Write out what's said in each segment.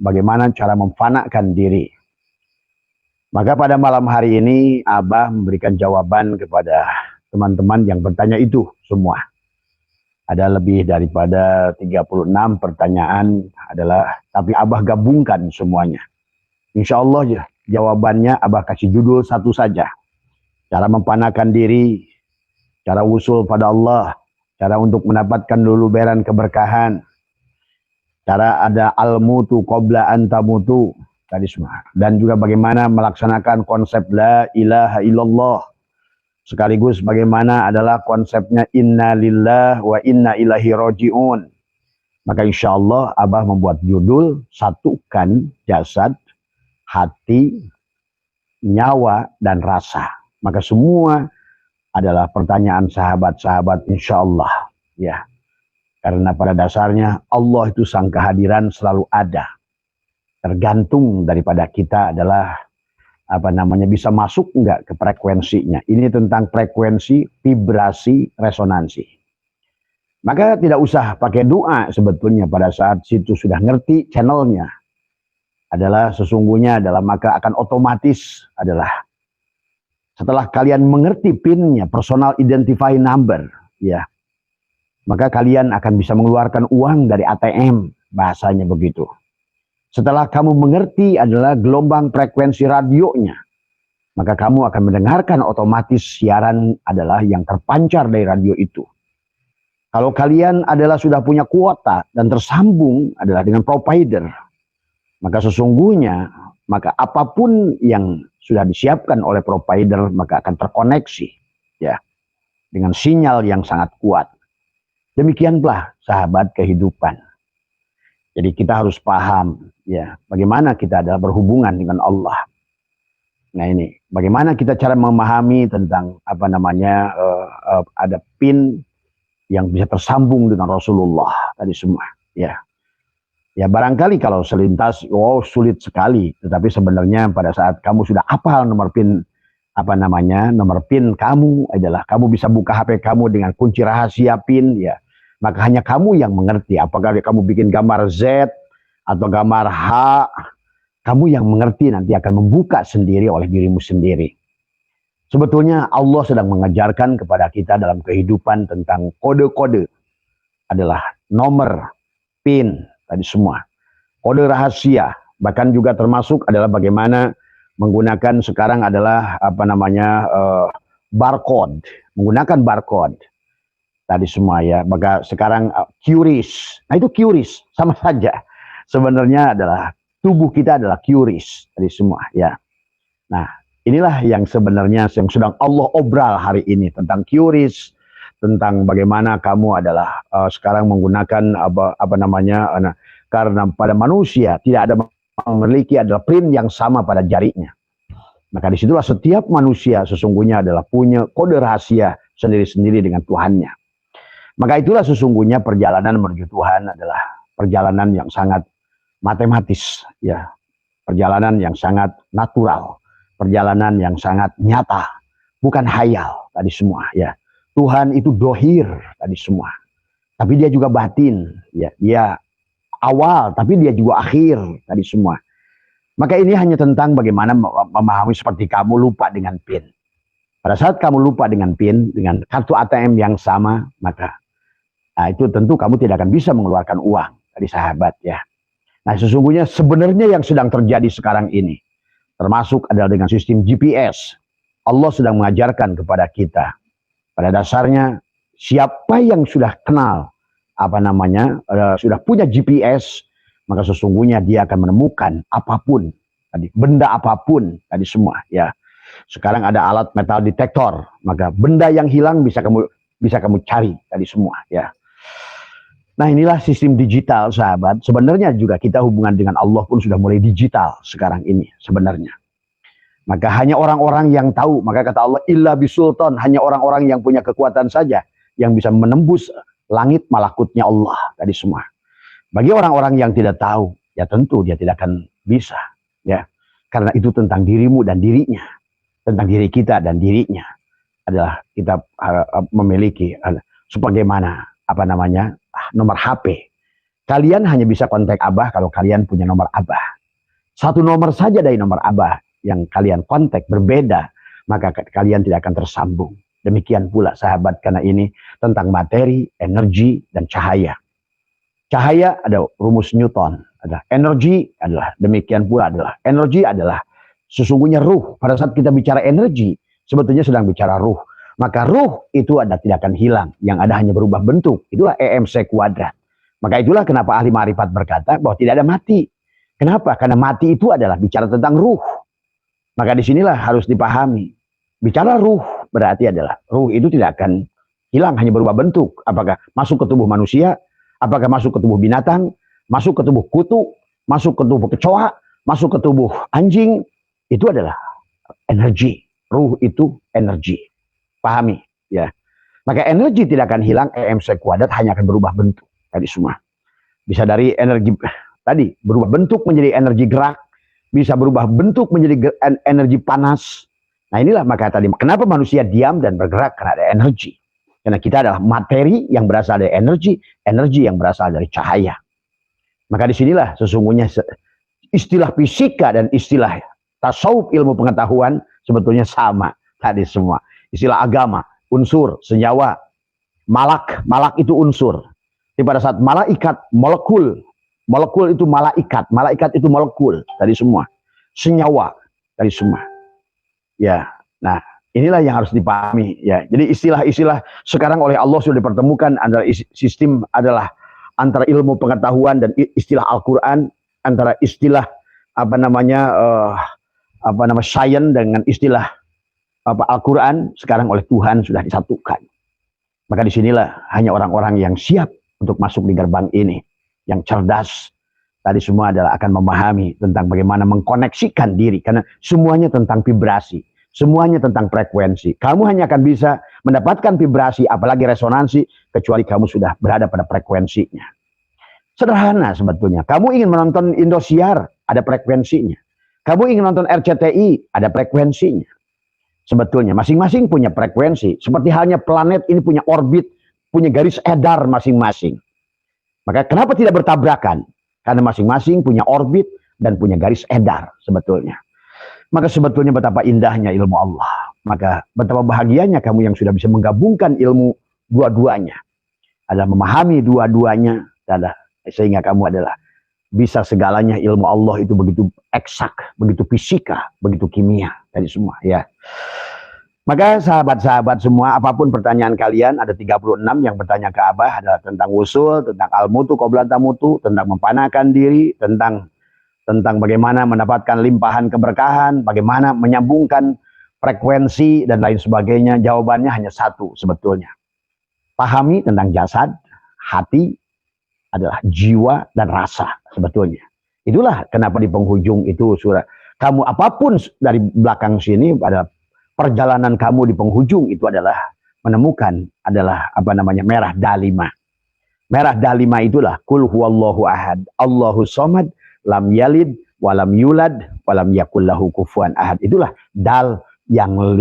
bagaimana cara memfanakan diri. Maka pada malam hari ini Abah memberikan jawaban kepada teman-teman yang bertanya itu semua. Ada lebih daripada 36 pertanyaan tapi Abah gabungkan semuanya. Insya Allah jawabannya Abah kasih judul satu saja. Cara memfanakan diri, cara usul pada Allah, cara untuk mendapatkan luluberan keberkahan, cara ada al-mutu qabla an tamutu, tadi semua. Dan juga bagaimana melaksanakan konsep la ilaha illallah. Sekaligus bagaimana adalah konsepnya inna lillah wa inna ilahi roji'un. Maka insya Allah Abah membuat judul satukan jasad, hati, nyawa, dan rasa. Maka semua adalah pertanyaan sahabat-sahabat insya Allah. Ya. Karena pada dasarnya Allah itu sang kehadiran selalu ada. Tergantung daripada kita adalah bisa masuk enggak ke frekuensinya. Ini tentang frekuensi, vibrasi, resonansi. Maka tidak usah pakai doa sebetulnya pada saat situ sudah ngerti channelnya. Maka akan otomatis adalah setelah kalian mengerti pinnya, personal identifying number, ya, maka kalian akan bisa mengeluarkan uang dari ATM, bahasanya begitu. Setelah kamu mengerti adalah gelombang frekuensi radionya, maka kamu akan mendengarkan otomatis siaran adalah yang terpancar dari radio itu. Kalau kalian sudah punya kuota dan tersambung adalah dengan provider, maka sesungguhnya apapun yang sudah disiapkan oleh provider maka akan terkoneksi, ya, dengan sinyal yang sangat kuat. Demikianlah sahabat kehidupan. Jadi kita harus paham, ya, bagaimana kita adalah berhubungan dengan Allah. Nah ini, bagaimana kita cara memahami tentang ada pin yang bisa tersambung dengan Rasulullah tadi semua, ya. Ya barangkali kalau selintas, sulit sekali. Tetapi sebenarnya pada saat kamu sudah hafal nomor pin kamu adalah kamu bisa buka HP kamu dengan kunci rahasia pin, ya. Maka hanya kamu yang mengerti. Apakah kamu bikin gambar Z atau gambar H, kamu yang mengerti nanti akan membuka sendiri oleh dirimu sendiri. Sebetulnya Allah sedang mengajarkan kepada kita dalam kehidupan tentang kode-kode adalah nomor pin tadi semua. Kode rahasia, bahkan juga termasuk adalah bagaimana menggunakan sekarang adalah barcode, menggunakan barcode tadi semua, ya. Maka sekarang QRIS. Nah itu QRIS sama saja. Sebenarnya adalah tubuh kita adalah QRIS tadi semua, ya. Nah, inilah yang sebenarnya yang sedang Allah obral hari ini tentang QRIS, tentang bagaimana kamu adalah sekarang menggunakan karena pada manusia tidak ada memiliki adalah print yang sama pada jarinya. Maka disitulah setiap manusia sesungguhnya adalah punya kode rahasia sendiri-sendiri dengan Tuhannya. Maka itulah sesungguhnya perjalanan menuju Tuhan adalah perjalanan yang sangat matematis, ya, perjalanan yang sangat natural, perjalanan yang sangat nyata, bukan hayal tadi semua, ya. Tuhan itu dohir tadi semua, tapi dia juga batin, ya. Dia awal, tapi dia juga akhir tadi semua. Maka ini hanya tentang bagaimana memahami seperti kamu lupa dengan PIN. Pada saat kamu lupa dengan PIN, dengan kartu ATM yang sama, maka itu tentu kamu tidak akan bisa mengeluarkan uang dari sahabat, ya. Nah sesungguhnya sebenarnya yang sedang terjadi sekarang ini, termasuk adalah dengan sistem GPS. Allah sedang mengajarkan kepada kita, pada dasarnya siapa yang sudah kenal, sudah punya GPS, maka sesungguhnya dia akan menemukan apapun, benda apapun, tadi semua, ya. Sekarang ada alat metal detektor, maka benda yang hilang bisa kamu cari tadi semua, ya. Nah inilah sistem digital, sahabat. Sebenarnya juga kita hubungan dengan Allah pun sudah mulai digital sekarang ini sebenarnya. Maka hanya orang-orang yang tahu, maka kata Allah illa bisultan, hanya orang-orang yang punya kekuatan saja yang bisa menembus langit malakutnya Allah tadi semua. Bagi orang-orang yang tidak tahu, ya tentu dia tidak akan bisa, ya. Karena itu tentang dirimu dan dirinya, tentang diri kita dan dirinya adalah kita memiliki sebagaimana nomor HP. Kalian hanya bisa kontak Abah kalau kalian punya nomor Abah. Satu nomor saja dari nomor Abah yang kalian kontak berbeda, maka kalian tidak akan tersambung. Demikian pula sahabat, karena ini tentang materi, energi, dan cahaya. Cahaya ada rumus Newton, ada energi adalah demikian pula adalah energi adalah sesungguhnya ruh. Pada saat kita bicara energi, sebetulnya sedang bicara ruh. Maka ruh itu tidak akan hilang, yang ada hanya berubah bentuk. Itulah EMC kuadrat. Maka itulah kenapa ahli ma'rifat berkata bahwa tidak ada mati. Kenapa? Karena mati itu adalah bicara tentang ruh. Maka disinilah harus dipahami. Bicara ruh berarti adalah ruh itu tidak akan hilang, hanya berubah bentuk. Apakah masuk ke tubuh manusia, apakah masuk ke tubuh binatang, masuk ke tubuh kutu, masuk ke tubuh kecoa, masuk ke tubuh anjing, itu adalah energi. Ruh itu energi. Pahami ya. Maka energi tidak akan hilang, EMC kuadrat hanya akan berubah bentuk. Tadi semua. Bisa dari energi tadi berubah bentuk menjadi energi gerak, bisa berubah bentuk menjadi energi panas. Nah inilah maka tadi kenapa manusia diam dan bergerak, karena ada energi. Karena kita adalah materi yang berasal dari energi, energi yang berasal dari cahaya. Maka disinilah sesungguhnya istilah fisika dan istilah tasawuf, ilmu pengetahuan sebetulnya sama tadi semua. Istilah agama, unsur, senyawa, malak itu unsur. Jadi pada saat malaikat, molekul itu malaikat itu molekul tadi semua, senyawa tadi semua. Ya, nah inilah yang harus dipahami ya. Jadi istilah-istilah sekarang oleh Allah sudah dipertemukan antara sistem adalah antara ilmu pengetahuan dan istilah Al-Qur'an, antara istilah sains dengan istilah Al-Qur'an sekarang oleh Tuhan sudah disatukan. Maka disinilah hanya orang-orang yang siap untuk masuk di gerbang ini, yang cerdas tadi semua adalah akan memahami tentang bagaimana mengkoneksikan diri, karena semuanya tentang vibrasi. Semuanya tentang frekuensi. Kamu hanya akan bisa mendapatkan vibrasi, apalagi resonansi, kecuali kamu sudah berada pada frekuensinya. Sederhana sebetulnya. Kamu ingin menonton Indosiar, ada frekuensinya. Kamu ingin nonton RCTI, ada frekuensinya. Sebetulnya masing-masing punya frekuensi. Seperti halnya planet ini punya orbit, punya garis edar masing-masing. Maka kenapa tidak bertabrakan? Karena masing-masing punya orbit dan punya garis edar sebetulnya. Maka sebetulnya betapa indahnya ilmu Allah. Maka betapa bahagianya kamu yang sudah bisa menggabungkan ilmu dua-duanya. Adalah memahami dua-duanya. Sehingga kamu adalah bisa segalanya. Ilmu Allah itu begitu eksak, begitu fisika, begitu kimia. Tadi semua ya. Maka sahabat-sahabat semua, apapun pertanyaan kalian, ada 36 yang bertanya ke Abah adalah tentang usul, tentang al-mutu, qoblata mutu, tentang mempanakan diri, tentang bagaimana mendapatkan limpahan keberkahan, bagaimana menyambungkan frekuensi dan lain sebagainya. Jawabannya hanya satu sebetulnya. Pahami tentang jasad, hati adalah jiwa dan rasa sebetulnya. Itulah kenapa di penghujung itu surah. Kamu apapun dari belakang sini pada perjalanan kamu di penghujung itu adalah menemukan adalah merah dalima. Merah dalima itulah kul huwallahu ahad, Allahu somad, lam yalid, walam yulad, walam yakullahu kufuwan ahad. Itulah dal yang 5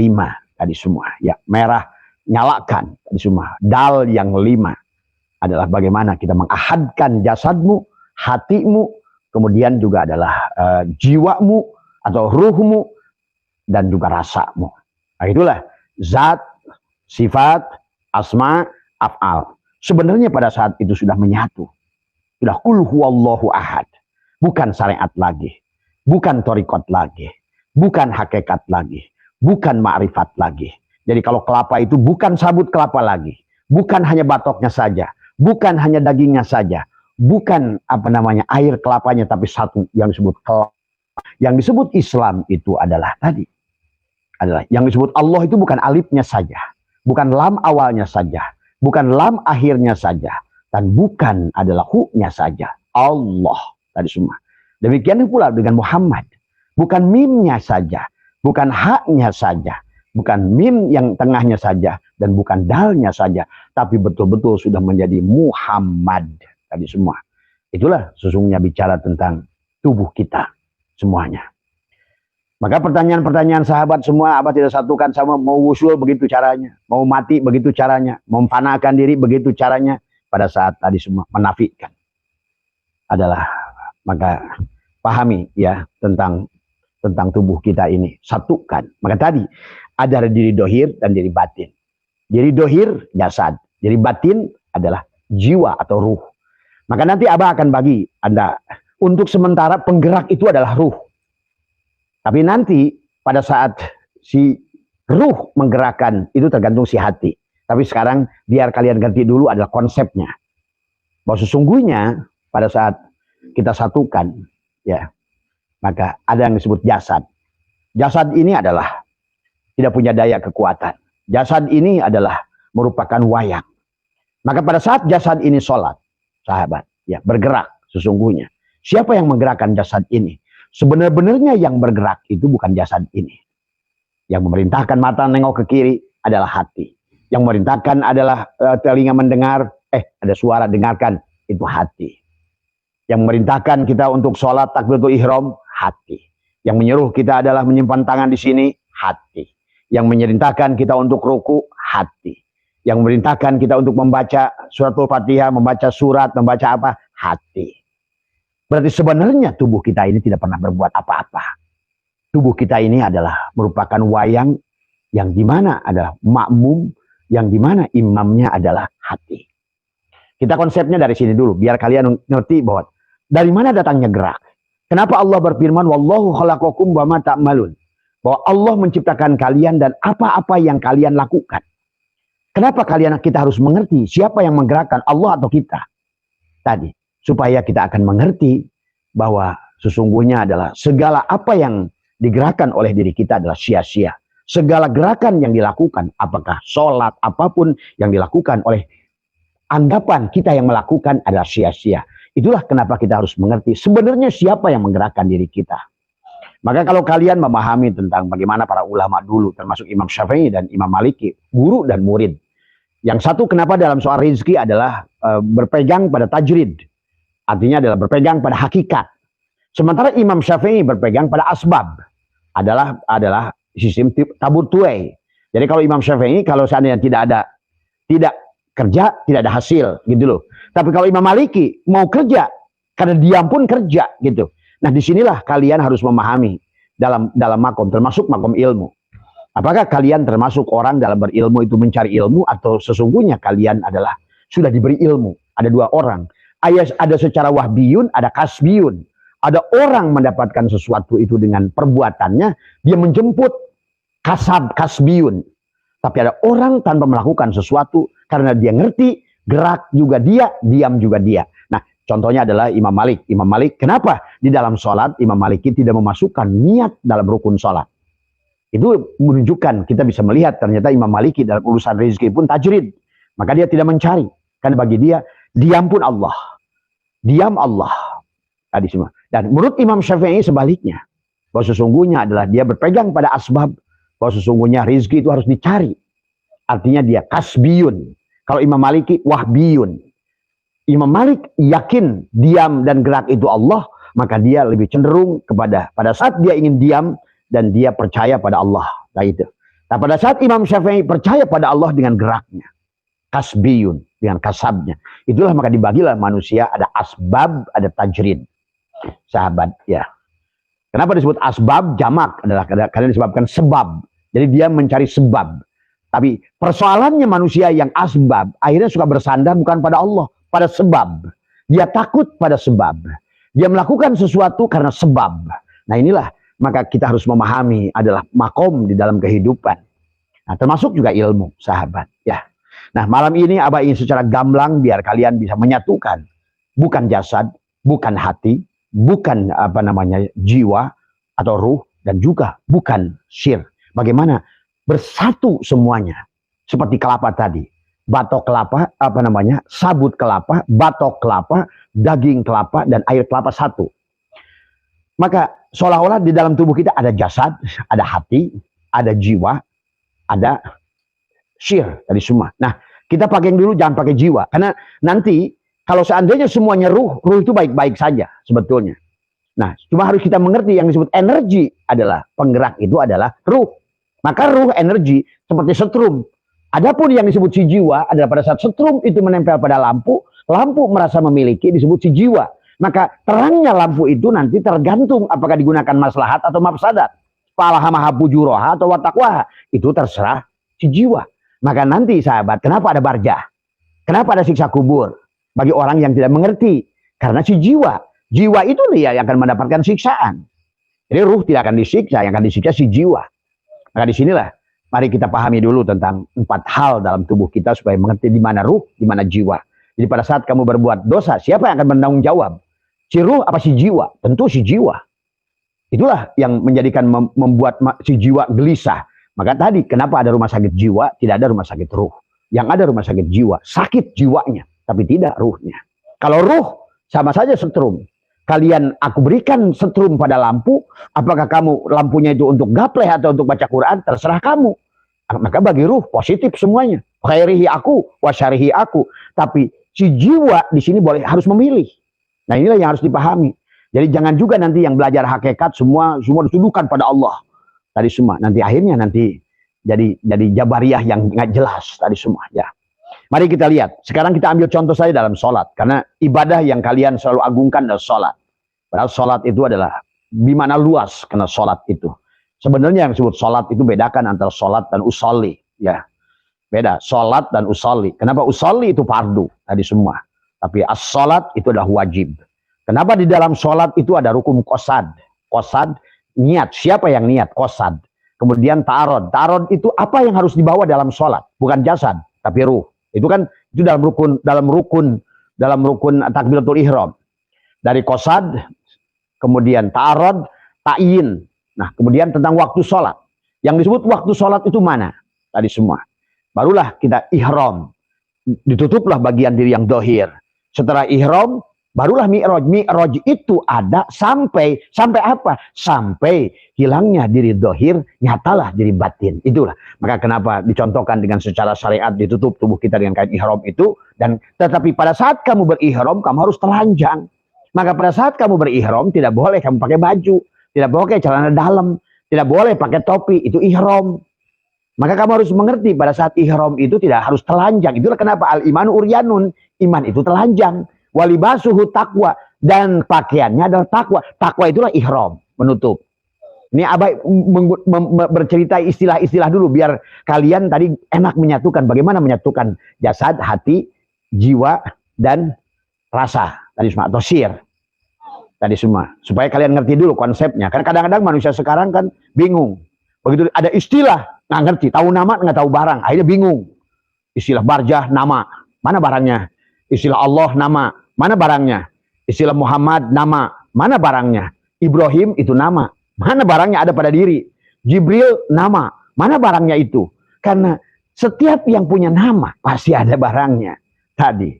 tadi semua. Ya, merah nyalakan tadi semua. Dal yang 5 adalah bagaimana kita mengahadkan jasadmu, hatimu, kemudian juga adalah jiwamu atau ruhmu dan juga rasamu. Nah, itulah zat, sifat, asma, af'al. Sebenarnya pada saat itu sudah menyatu. Sudah kul huwallahu ahad. Bukan syariat lagi, bukan thariqat lagi, bukan hakikat lagi, bukan ma'rifat lagi. Jadi kalau kelapa itu bukan sabut kelapa lagi, bukan hanya batoknya saja, bukan hanya dagingnya saja, bukan air kelapanya, tapi satu yang disebut kelapa. Yang disebut Islam itu adalah yang disebut Allah itu bukan alifnya saja, bukan lam awalnya saja, bukan lam akhirnya saja, dan bukan adalah hu-nya saja. Allah. Tadi semua. Demikian pula dengan Muhammad. Bukan mimnya saja. Bukan haknya saja. Bukan mim yang tengahnya saja. Dan bukan dalnya saja. Tapi betul-betul sudah menjadi Muhammad. Tadi semua. Itulah sesungguhnya bicara tentang tubuh kita. Semuanya. Maka pertanyaan-pertanyaan sahabat semua, Abah tidak satukan sama mau wusul begitu caranya. Mau mati begitu caranya. Mau mempanakan diri begitu caranya. Pada saat tadi semua menafikan. adalah, maka pahami ya tentang tubuh kita ini, satukan. Maka tadi ada diri dohir dan diri batin. Diri dohir jasad, diri batin adalah jiwa atau ruh. Maka nanti Abah akan bagi Anda, untuk sementara penggerak itu adalah ruh. Tapi nanti pada saat si ruh menggerakkan itu tergantung si hati. Tapi sekarang biar kalian ganti dulu adalah konsepnya. Bahwa sesungguhnya pada saat kita satukan, ya, maka ada yang disebut jasad. Jasad ini adalah tidak punya daya kekuatan. Jasad ini adalah merupakan wayang. Maka pada saat jasad ini sholat, sahabat, ya, bergerak sesungguhnya. Siapa yang menggerakkan jasad ini? Sebenarnya yang bergerak itu bukan jasad ini. Yang memerintahkan mata nengok ke kiri adalah hati. Yang memerintahkan adalah telinga mendengar, ada suara dengarkan, itu hati. Yang memerintahkan kita untuk sholat takbiratul ihram, hati. Yang menyuruh kita adalah menyimpan tangan di sini, hati. Yang memerintahkan kita untuk ruku, hati. Yang memerintahkan kita untuk membaca suratul Fatihah, membaca surat, membaca apa, hati. Berarti sebenarnya tubuh kita ini tidak pernah berbuat apa-apa. Tubuh kita ini adalah merupakan wayang yang dimana adalah makmum, yang dimana imamnya adalah hati. Kita konsepnya dari sini dulu, biar kalian ngerti bahwa dari mana datangnya gerak. Kenapa Allah berfirman, Wallahu khalaqakum wa ma ta'malun. Bahwa Allah menciptakan kalian dan apa-apa yang kalian lakukan. Kenapa kita harus mengerti siapa yang menggerakkan, Allah atau kita? Tadi, supaya kita akan mengerti bahwa sesungguhnya adalah segala apa yang digerakkan oleh diri kita adalah sia-sia. Segala gerakan yang dilakukan, apakah sholat, apapun yang dilakukan oleh anggapan kita yang melakukan adalah sia-sia. Itulah kenapa kita harus mengerti sebenarnya siapa yang menggerakkan diri kita. Maka kalau kalian memahami tentang bagaimana para ulama dulu, termasuk Imam Syafi'i dan Imam Maliki, guru dan murid. Yang satu kenapa dalam soal rezeki adalah berpegang pada tajrid. Artinya adalah berpegang pada hakikat. Sementara Imam Syafi'i berpegang pada asbab. Adalah sistem tabur tuai. Jadi kalau Imam Syafi'i, kalau seandainya tidak kerja, tidak ada hasil, gitu loh. Tapi kalau Imam Maliki mau kerja, karena diam pun kerja, gitu. Nah, disinilah kalian harus memahami dalam makom, termasuk makom ilmu. Apakah kalian termasuk orang dalam berilmu itu mencari ilmu, atau sesungguhnya kalian adalah sudah diberi ilmu? Ada dua orang. Ada secara wahbiyun, ada kasbiyun. Ada orang mendapatkan sesuatu itu dengan perbuatannya, dia menjemput kasbiyun. Tapi ada orang tanpa melakukan sesuatu, karena dia ngerti, gerak juga dia, diam juga dia. Nah, contohnya adalah Imam Malik. Imam Malik, kenapa? Di dalam sholat, Imam Maliki tidak memasukkan niat dalam rukun sholat. Itu menunjukkan, kita bisa melihat ternyata Imam Maliki dalam urusan rezeki pun tajrid. Maka dia tidak mencari. Karena bagi dia, diam pun Allah. Diam Allah. Tadi semua. Dan menurut Imam Syafi'i sebaliknya. Bahwa sesungguhnya adalah dia berpegang pada asbab. Bahwa sesungguhnya rezeki itu harus dicari. Artinya dia kasbiyun. Kalau Imam Maliki, wahbiyun. Imam Malik yakin diam dan gerak itu Allah, maka dia lebih cenderung kepada pada saat dia ingin diam dan dia percaya pada Allah. Nah itu. Nah pada saat Imam Syafi'i percaya pada Allah dengan geraknya, kasbiyun, dengan kasabnya. Itulah maka dibagilah manusia ada asbab, ada tajrid. Sahabat, ya. Kenapa disebut asbab? Jamak adalah karena disebabkan sebab. Jadi dia mencari sebab. Tapi persoalannya manusia yang asbab akhirnya suka bersandar bukan pada Allah, pada sebab. Dia takut pada sebab. Dia melakukan sesuatu karena sebab. Nah inilah maka kita harus memahami adalah makom di dalam kehidupan. Nah, termasuk juga ilmu, sahabat. Ya. Nah malam ini Abah ingin secara gamblang biar kalian bisa menyatukan bukan jasad, bukan hati, bukan jiwa atau ruh, dan juga bukan syir. Bagaimana bersatu semuanya seperti kelapa tadi. Batok kelapa, sabut kelapa, batok kelapa, daging kelapa, dan air kelapa satu. Maka seolah-olah di dalam tubuh kita ada jasad, ada hati, ada jiwa, ada syir tadi semua. Nah, kita pakai dulu, jangan pakai jiwa. Karena nanti kalau seandainya semuanya ruh itu baik-baik saja sebetulnya. Nah, cuma harus kita mengerti yang disebut energi adalah penggerak itu adalah ruh. Maka ruh energi seperti setrum. Adapun yang disebut si jiwa adalah pada saat setrum itu menempel pada lampu, lampu merasa memiliki disebut si jiwa. Maka terangnya lampu itu nanti tergantung apakah digunakan maslahat atau mafsadat. Falahamaha fujuroha atau watakwaha. Itu terserah si jiwa. Maka nanti sahabat, kenapa ada barjah? Kenapa ada siksa kubur? Bagi orang yang tidak mengerti. Karena si jiwa. Jiwa itu dia yang akan mendapatkan siksaan. Jadi ruh tidak akan disiksa, yang akan disiksa si jiwa. Maka disinilah, mari kita pahami dulu tentang 4 hal dalam tubuh kita supaya mengerti di mana ruh, di mana jiwa. Jadi pada saat kamu berbuat dosa, siapa yang akan bertanggung jawab? Si ruh apa si jiwa? Tentu si jiwa. Itulah yang menjadikan membuat si jiwa gelisah. Maka tadi kenapa ada rumah sakit jiwa, tidak ada rumah sakit ruh. Yang ada rumah sakit jiwa, sakit jiwanya, tapi tidak ruhnya. Kalau ruh sama saja setrum. Kalian aku berikan setrum pada lampu, apakah kamu lampunya itu untuk gapleh atau untuk baca Quran, terserah kamu. Maka bagi ruh positif semuanya. Khairihi aku, wasyarihi aku. Tapi si jiwa di sini harus memilih. Nah inilah yang harus dipahami. Jadi jangan juga nanti yang belajar hakikat semua dituduhkan pada Allah. Tadi semua nanti akhirnya jadi jabariyah yang nggak jelas tadi semua ya. Mari kita lihat. Sekarang kita ambil contoh saja dalam sholat. Karena ibadah yang kalian selalu agungkan adalah sholat. Padahal sholat itu adalah bimana luas karena sholat itu. Sebenarnya yang disebut sholat itu bedakan antara sholat dan usolli. Ya, beda. Sholat dan usolli. Kenapa usolli itu fardu tadi semua. Tapi as-sholat itu adalah wajib. Kenapa di dalam sholat itu ada rukun qasad. Qasad, niat. Siapa yang niat? Qasad. Kemudian ta'arud. Ta'arud itu apa yang harus dibawa dalam sholat. Bukan jasad, tapi ruh. Itu kan itu dalam rukun takbiratul ihram. Dari qasad, kemudian ta'arud, ta'yin. Nah, kemudian tentang waktu sholat. Yang disebut waktu sholat itu mana? Tadi semua. Barulah kita ihram. Ditutuplah bagian diri yang dohir. Setelah ihram, barulah mi'raj. Mi'raj itu ada sampai apa? Sampai hilangnya diri dohir, nyatalah diri batin. Itulah. Maka kenapa dicontohkan dengan secara syariat ditutup tubuh kita dengan kain ihram itu. Dan tetapi pada saat kamu berihram, kamu harus telanjang. Maka pada saat kamu berihram, tidak boleh kamu pakai baju. Tidak boleh pakai celana dalam. Tidak boleh pakai topi. Itu ihram. Maka kamu harus mengerti pada saat ihram itu tidak harus telanjang. Itulah kenapa al-imanu uryanun. Iman itu telanjang. Walibasuhu taqwa. Dan pakaiannya adalah takwa. Takwa itulah ihram. Menutup. Ini Abai bercerita istilah-istilah dulu. Biar kalian tadi enak menyatukan. Bagaimana menyatukan jasad, hati, jiwa, dan rasa. Tadi semua. Atau sir. Tadi semua. Supaya kalian ngerti dulu konsepnya. Karena kadang-kadang manusia sekarang kan bingung. Begitu ada istilah. Nggak ngerti. Tahu nama, nggak tahu barang. Akhirnya bingung. Istilah barjah, nama. Mana barangnya? Istilah Allah, nama. Mana barangnya? Istilah Muhammad, nama. Mana barangnya? Ibrahim, itu nama. Mana barangnya ada pada diri? Jibril, nama. Mana barangnya itu? Karena setiap yang punya nama, pasti ada barangnya. Tadi.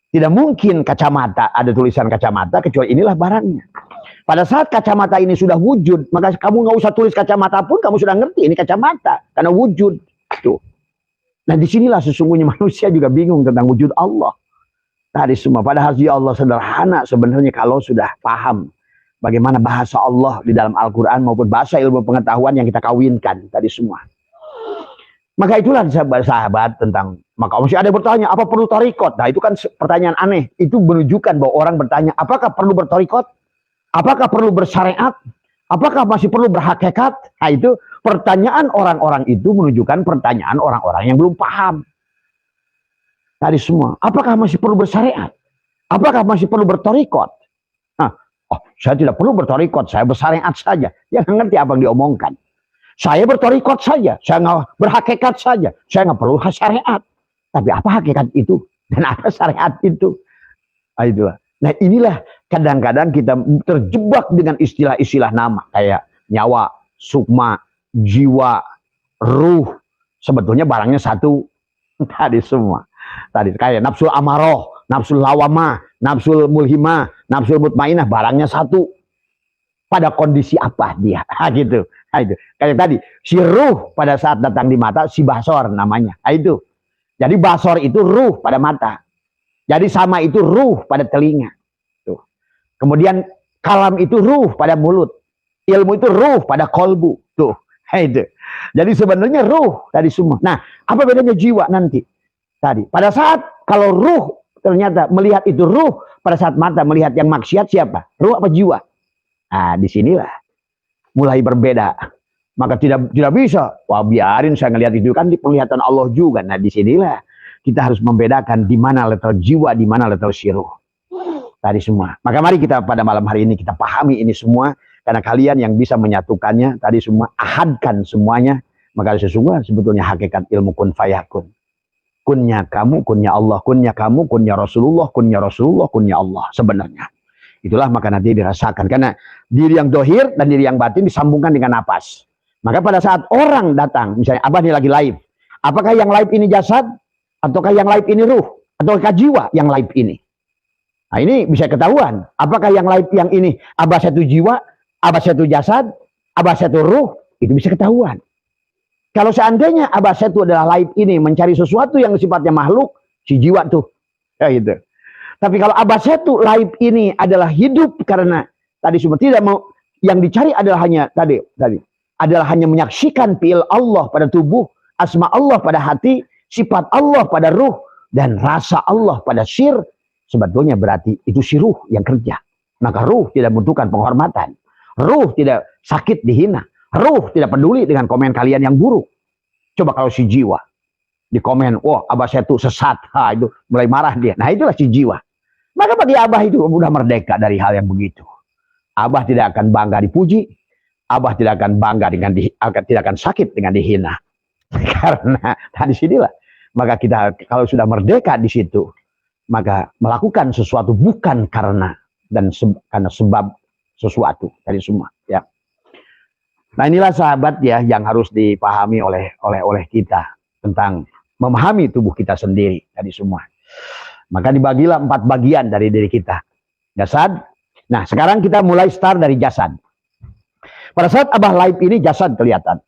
Tidak mungkin kacamata, ada tulisan kacamata, kecuali inilah barangnya. Pada saat kacamata ini sudah wujud, maka kamu nggak usah tulis kacamata pun, kamu sudah ngerti ini kacamata. Karena wujud. Tuh. Nah disinilah sesungguhnya manusia juga bingung tentang wujud Allah. Tadi semua. Padahal ya Allah sederhana sebenarnya kalau sudah paham. Bagaimana bahasa Allah di dalam Al-Quran maupun bahasa ilmu pengetahuan yang kita kawinkan. Tadi semua. Maka itulah sahabat tentang. Maka masih ada yang bertanya, apa perlu tarikot? Nah itu kan pertanyaan aneh. Itu menunjukkan bahwa orang bertanya, apakah perlu bertarikot? Apakah perlu bersyariat? Apakah masih perlu berhakikat? Nah itu pertanyaan orang-orang itu menunjukkan pertanyaan orang-orang yang belum paham. Tadi semua. Apakah masih perlu bersyariat? Apakah masih perlu bertarikot? Nah, saya tidak perlu bertarikot. Saya bersyariat saja. Dia nggak ngerti apa yang diomongkan. Saya bertarikot saja. Saya nggak berhakikat saja. Saya nggak perlu syariat. Tapi apa hakikat itu? Dan apa syariat itu? Nah, itulah. Nah inilah kadang-kadang kita terjebak dengan istilah-istilah nama. Kayak nyawa, sukma, jiwa, ruh. Sebetulnya barangnya satu. Tadi semua. Tadi kayak nafsul amaroh, nafsul lawamah, nafsul mulhimah, nafsul mutmainah. Barangnya satu. Pada kondisi apa dia? Nah, gitu. Nah, itu. Kayak tadi. Si ruh pada saat datang di mata, si basor namanya. Nah, itu. Jadi basor itu ruh pada mata. Jadi sama itu ruh pada telinga. Tuh. Kemudian kalam itu ruh pada mulut. Ilmu itu ruh pada kolbu. Tuh. Itu. Jadi sebenarnya ruh tadi semua. Nah, apa bedanya jiwa nanti? Tadi. Pada saat kalau ruh ternyata melihat itu ruh. Pada saat mata melihat yang maksiat siapa? Ruh apa jiwa? Nah, disinilah mulai berbeda. Maka tidak bisa. Wah, biarin saya ngelihat itu, kan di penglihatan Allah juga. Nah, disinilah kita harus membedakan di mana letak jiwa, di mana letak si ruh. Tadi semua. Maka mari kita pada malam hari ini kita pahami ini semua, karena kalian yang bisa menyatukannya tadi semua, ahadkan semuanya. Maka sesungguhnya sebetulnya hakikat ilmu kun fayakun. Kunnya kamu, kunnya Allah, kunnya kamu, kunnya Rasulullah, kunnya Rasulullah, kunnya Allah sebenarnya. Itulah maka nanti dirasakan. Karena diri yang dohir dan diri yang batin disambungkan dengan napas. Maka pada saat orang datang, misalnya Abah ini lagi live. Apakah yang live ini jasad? Ataukah yang live ini ruh? Ataukah jiwa yang live ini? Nah, ini bisa ketahuan. Apakah yang live yang ini Abah satu jiwa, Abah satu jasad, Abah satu ruh? Itu bisa ketahuan. Kalau seandainya Abah satu adalah live ini mencari sesuatu yang sifatnya makhluk, si jiwa tuh. Ya gitu. Tapi kalau Abah satu live ini adalah hidup, karena tadi semua tidak mau, yang dicari adalah hanya tadi adalah hanya menyaksikan fi'il Allah pada tubuh, asma Allah pada hati, sifat Allah pada ruh, dan rasa Allah pada sir. Sebetulnya berarti itu si ruh yang kerja. Maka ruh tidak membutuhkan penghormatan. Ruh tidak sakit dihina. Ruh tidak peduli dengan komen kalian yang buruk. Coba kalau si jiwa di komen, wah Abah satu sesat, itu mulai marah dia. Nah, itulah si jiwa. Maka bagi Abah itu sudah merdeka dari hal yang begitu. Abah tidak akan bangga dipuji, Abah tidak akan bangga dengan tidak akan sakit dengan dihina. Karena tadi sinilah, maka kita kalau sudah merdeka di situ, maka melakukan sesuatu bukan karena karena sebab sesuatu dari semua, ya. Nah, inilah sahabat ya yang harus dipahami oleh kita tentang memahami tubuh kita sendiri tadi semua. Maka dibagilah 4 bagian dari diri kita. Jasad. Nah, sekarang kita mulai start dari jasad. Pada saat Abah live ini jasad kelihatan.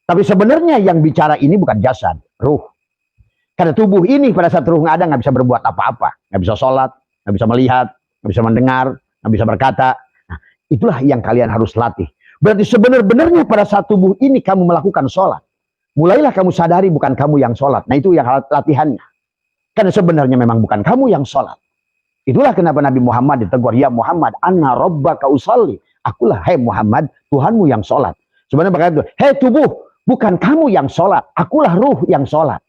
Tapi sebenarnya yang bicara ini bukan jasad, ruh. Karena tubuh ini pada saat ruh nggak ada, nggak bisa berbuat apa-apa. Nggak bisa sholat, nggak bisa melihat, nggak bisa mendengar, nggak bisa berkata. Nah, itulah yang kalian harus latih. Berarti sebenarnya pada saat tubuh ini kamu melakukan sholat. Mulailah kamu sadari bukan kamu yang sholat. Nah, itu yang latihannya. Karena sebenarnya memang bukan kamu yang sholat. Itulah kenapa Nabi Muhammad ditegur, ya Muhammad, anna rabbaka usalli. Akulah, hai Muhammad, Tuhanmu yang sholat. Sebenarnya berkata, hei tubuh, bukan kamu yang sholat. Akulah ruh yang sholat.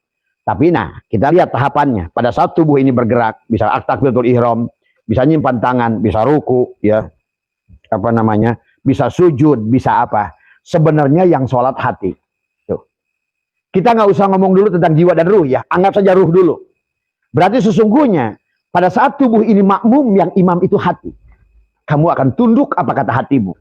Tapi nah, kita lihat tahapannya. Pada saat tubuh ini bergerak, bisa takbiratul ihram, bisa nyimpan tangan, bisa ruku, ya, apa namanya, bisa sujud, bisa apa. Sebenarnya yang sholat hati. Tuh. Kita nggak usah ngomong dulu tentang jiwa dan ruh ya. Anggap saja ruh dulu. Berarti sesungguhnya pada saat tubuh ini makmum, yang imam itu hati. Kamu akan tunduk apa kata hatimu.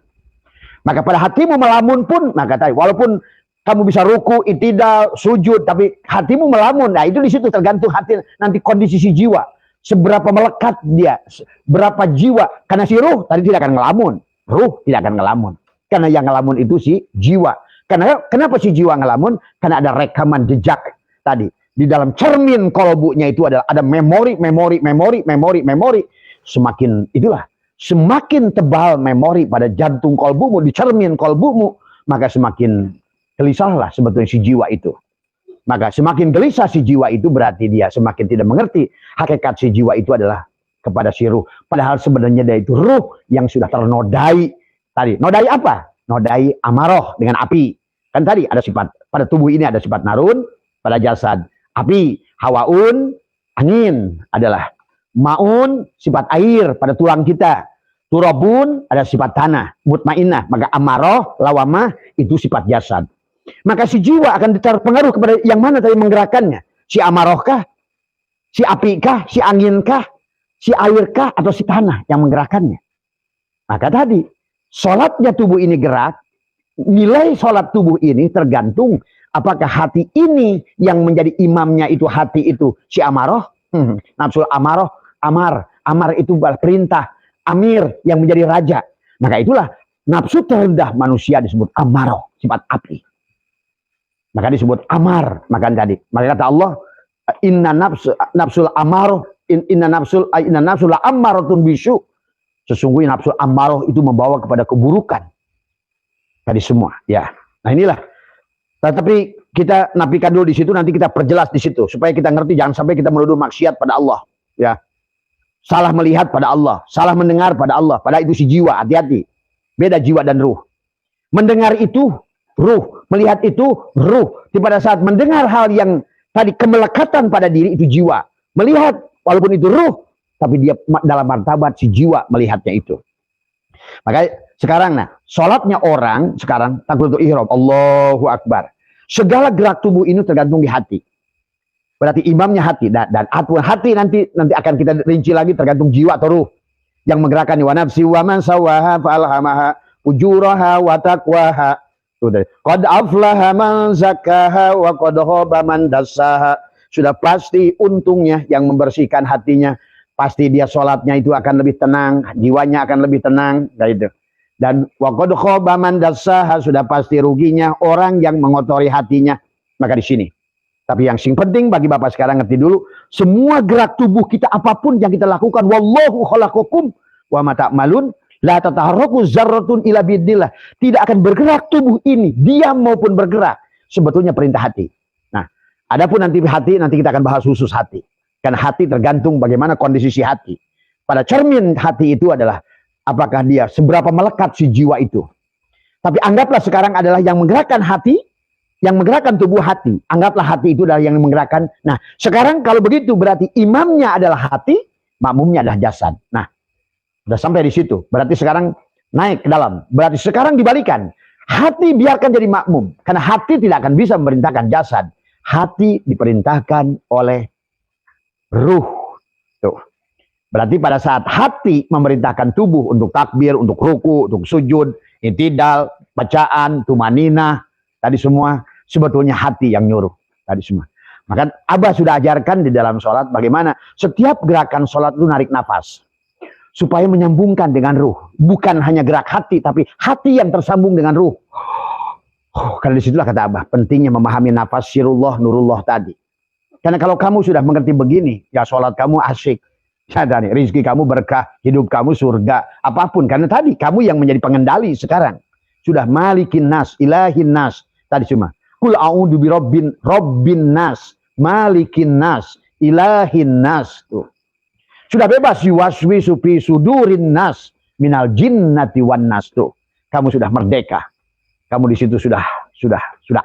Maka pada hatimu melamun pun, maka tadi walaupun kamu bisa ruku, itidal, sujud, tapi hatimu melamun. Nah, itu di situ tergantung hati, nanti kondisi si jiwa. Seberapa melekat dia, berapa jiwa. Karena si ruh tadi tidak akan ngelamun. Ruh tidak akan ngelamun. Karena yang ngelamun itu si jiwa. Karena kenapa si jiwa ngelamun? Karena ada rekaman jejak tadi. Di dalam cermin kolbunya itu ada memori. Semakin itulah. Semakin tebal memori pada jantung kolbumu, di cermin kolbumu, maka semakin gelisahlah sebetulnya si jiwa itu. Maka semakin gelisah si jiwa itu berarti dia semakin tidak mengerti hakikat si jiwa itu adalah kepada si ruh. Padahal sebenarnya dia itu ruh yang sudah ternodai tadi. Nodai apa? Nodai amaroh dengan api. Kan tadi ada sifat, pada tubuh ini ada sifat narun, pada jasad api, hawaun, angin adalah maun, sifat air pada tulang kita. Turabun ada sifat tanah, mutmainnah. Maka amaroh, lawamah itu sifat jasad. Maka si jiwa akan terpengaruh kepada yang mana tadi menggerakkannya. Si amaroh kah? Si api kah? Si angin kah? Si air kah? Atau si tanah yang menggerakkannya. Maka tadi, sholatnya tubuh ini gerak. Nilai sholat tubuh ini tergantung apakah hati ini yang menjadi imamnya itu hati itu si amaroh. Nafsul amaroh, amar itu perintah. Amir yang menjadi raja. Maka itulah nafsu terendah manusia disebut amaroh, sifat api. Maka disebut amar. Maka tadi, maka kata Allah, inna nafsul amaroh, inna nafsul amaratun bisu. Sesungguhnya nafsul amaroh itu membawa kepada keburukan. Tadi semua, ya. Nah inilah. Tetapi kita nafikan dulu di situ, nanti kita perjelas di situ supaya kita ngerti, jangan sampai kita menuduh maksiat pada Allah, ya. Salah melihat pada Allah, salah mendengar pada Allah, pada itu si jiwa, hati-hati. Beda jiwa dan ruh. Mendengar itu ruh, melihat itu ruh. Di pada saat mendengar hal yang tadi kemelekatan pada diri itu jiwa. Melihat walaupun itu ruh, tapi dia dalam martabat si jiwa melihatnya itu. Makanya sekarang sholatnya orang sekarang takbiratul ihram, Allahu Akbar. Segala gerak tubuh ini tergantung di hati. Berarti imamnya hati, dan hati nanti akan kita rinci lagi tergantung jiwa atau ruh yang menggerakkan. Wa nafsi wa man sawaha fa'alhamaha ujuraha wa taqwaha. Qad aflaha man zakkaha wa qad khaba man dassaha. Sudah pasti untungnya yang membersihkan hatinya. Pasti dia sholatnya itu akan lebih tenang, jiwanya akan lebih tenang, gitu. Dan wa qad khaba man dassaha, sudah pasti ruginya orang yang mengotori hatinya. Maka di sini. Tapi yang penting bagi Bapak sekarang ngerti dulu, semua gerak tubuh kita apapun yang kita lakukan, wallahu khalaqakum wa ma ta'malun, la tataharraku zarratun ila bidillah. Tidak akan bergerak tubuh ini, diam maupun bergerak, sebetulnya perintah hati. Nah, adapun nanti hati, nanti kita akan bahas khusus hati. Karena hati tergantung bagaimana kondisi si hati. Pada cermin hati itu adalah apakah dia seberapa melekat si jiwa itu. Tapi anggaplah sekarang adalah yang menggerakkan hati, yang menggerakkan tubuh hati. Anggaplah hati itu adalah yang menggerakkan. Nah, sekarang kalau begitu berarti imamnya adalah hati, makmumnya adalah jasad. Nah, sudah sampai di situ. Berarti sekarang naik ke dalam. Berarti sekarang dibalikan. Hati biarkan jadi makmum. Karena hati tidak akan bisa memerintahkan jasad. Hati diperintahkan oleh ruh. Tuh. Berarti pada saat hati memerintahkan tubuh untuk takbir, untuk ruku, untuk sujud, i'tidal, bacaan, tumaninah, tadi semua sebetulnya hati yang nyuruh. Tadi semua. Maka Abah sudah ajarkan di dalam sholat bagaimana setiap gerakan sholat itu narik nafas. Supaya menyambungkan dengan ruh. Bukan hanya gerak hati, tapi hati yang tersambung dengan ruh. Karena disitulah kata Abah, pentingnya memahami nafas sirullah, nurullah tadi. Karena kalau kamu sudah mengerti begini, ya sholat kamu asyik. Ya, tadi, rizki kamu berkah, hidup kamu surga, apapun. Karena tadi kamu yang menjadi pengendali sekarang. Sudah malikin nas, ilahin nas. Tadi cuma. Kul a'udzu bi rabbin nas, malikin nas, ilahin nas. Tuh. Sudah bebas yuwaswisu fi sudurin nas, minal jinnati wan nas. Tuh. Kamu sudah merdeka. Kamu di situ sudah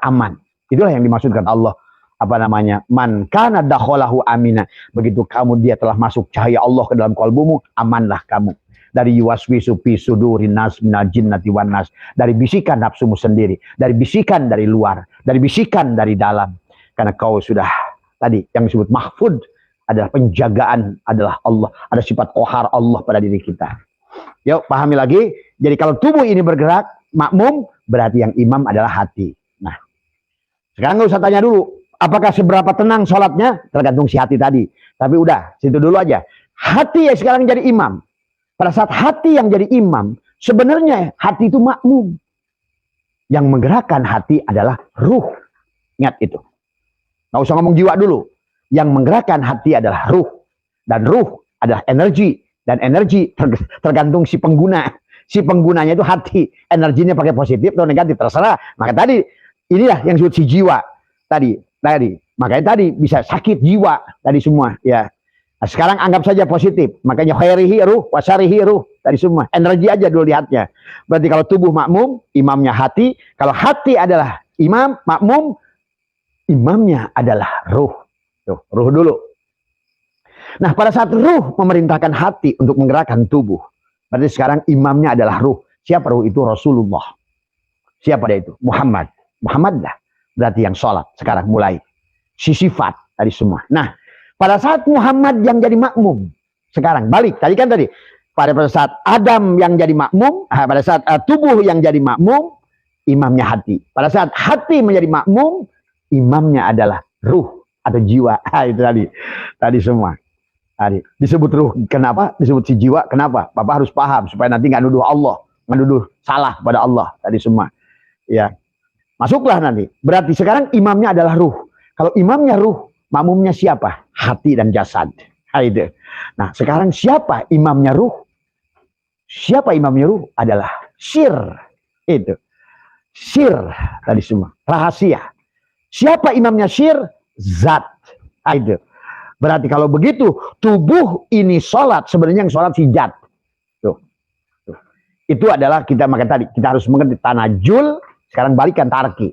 aman. Itulah yang dimaksudkan Allah. Apa namanya, man kana dakhalahu amina. Begitu kamu dia telah masuk cahaya Allah ke dalam kalbumu, amanlah kamu dari yuwaswisu fi sudurin nas minal jinnati wan nas, dari bisikan nafsumu sendiri, dari bisikan dari luar, dari bisikan dari dalam. Karena kau sudah tadi yang disebut mahfud adalah penjagaan, adalah Allah, ada sifat qahar Allah pada diri kita. Yuk pahami lagi. Jadi kalau tubuh ini bergerak makmum, berarti yang imam adalah hati. Nah, sekarang nggak usah tanya dulu apakah seberapa tenang sholatnya, tergantung si hati tadi. Tapi udah, situ dulu aja. Hati yang sekarang jadi imam. Pada saat hati yang jadi imam, sebenarnya hati itu makmum. Yang menggerakkan hati adalah ruh. Ingat itu. Nggak usah ngomong jiwa dulu. Yang menggerakkan hati adalah ruh. Dan ruh adalah energi. Dan energi tergantung si pengguna. Si penggunanya itu hati. Energinya pakai positif atau negatif, terserah. Maka tadi, inilah yang disebut si jiwa. Tadi, makanya tadi bisa sakit jiwa tadi semua ya. Nah, sekarang anggap saja positif, makanya khairihi ruh wasarihi ruh tadi semua energi aja dulu lihatnya. Berarti kalau tubuh makmum, imamnya hati. Kalau hati adalah imam, makmum, imamnya adalah ruh. Tuh, ruh dulu. Nah, pada saat ruh memerintahkan hati untuk menggerakkan tubuh, berarti sekarang imamnya adalah ruh. Siapa ruh itu? Rasulullah. Siapa dia itu? Muhammad. Muhammad dah. Berarti yang sholat sekarang mulai si sifat tadi semua. Nah, pada saat Muhammad yang jadi makmum sekarang balik tadi kan tadi pada saat Adam yang jadi makmum, pada saat tubuh yang jadi makmum, imamnya hati. Pada saat hati menjadi makmum, imamnya adalah ruh atau jiwa. Itu tadi semua. Tadi disebut ruh. Kenapa disebut si jiwa? Kenapa? Bapak harus paham supaya nanti nggak nuduh Allah, nggak nuduh salah pada Allah tadi semua. Ya. Masuklah nanti. Berarti sekarang imamnya adalah ruh. Kalau imamnya ruh, makmumnya siapa? Hati dan jasad. Nah, sekarang siapa imamnya ruh? Siapa imamnya ruh? Adalah sir. Itu. Sir tadi semua. Rahasia. Siapa imamnya syir? Zat. Itu. Berarti kalau begitu, tubuh ini sholat, sebenarnya yang sholat si zat. Tuh. Tuh. Itu adalah kita makan tadi. Kita harus mengerti tanajul, sekarang balikan tarki.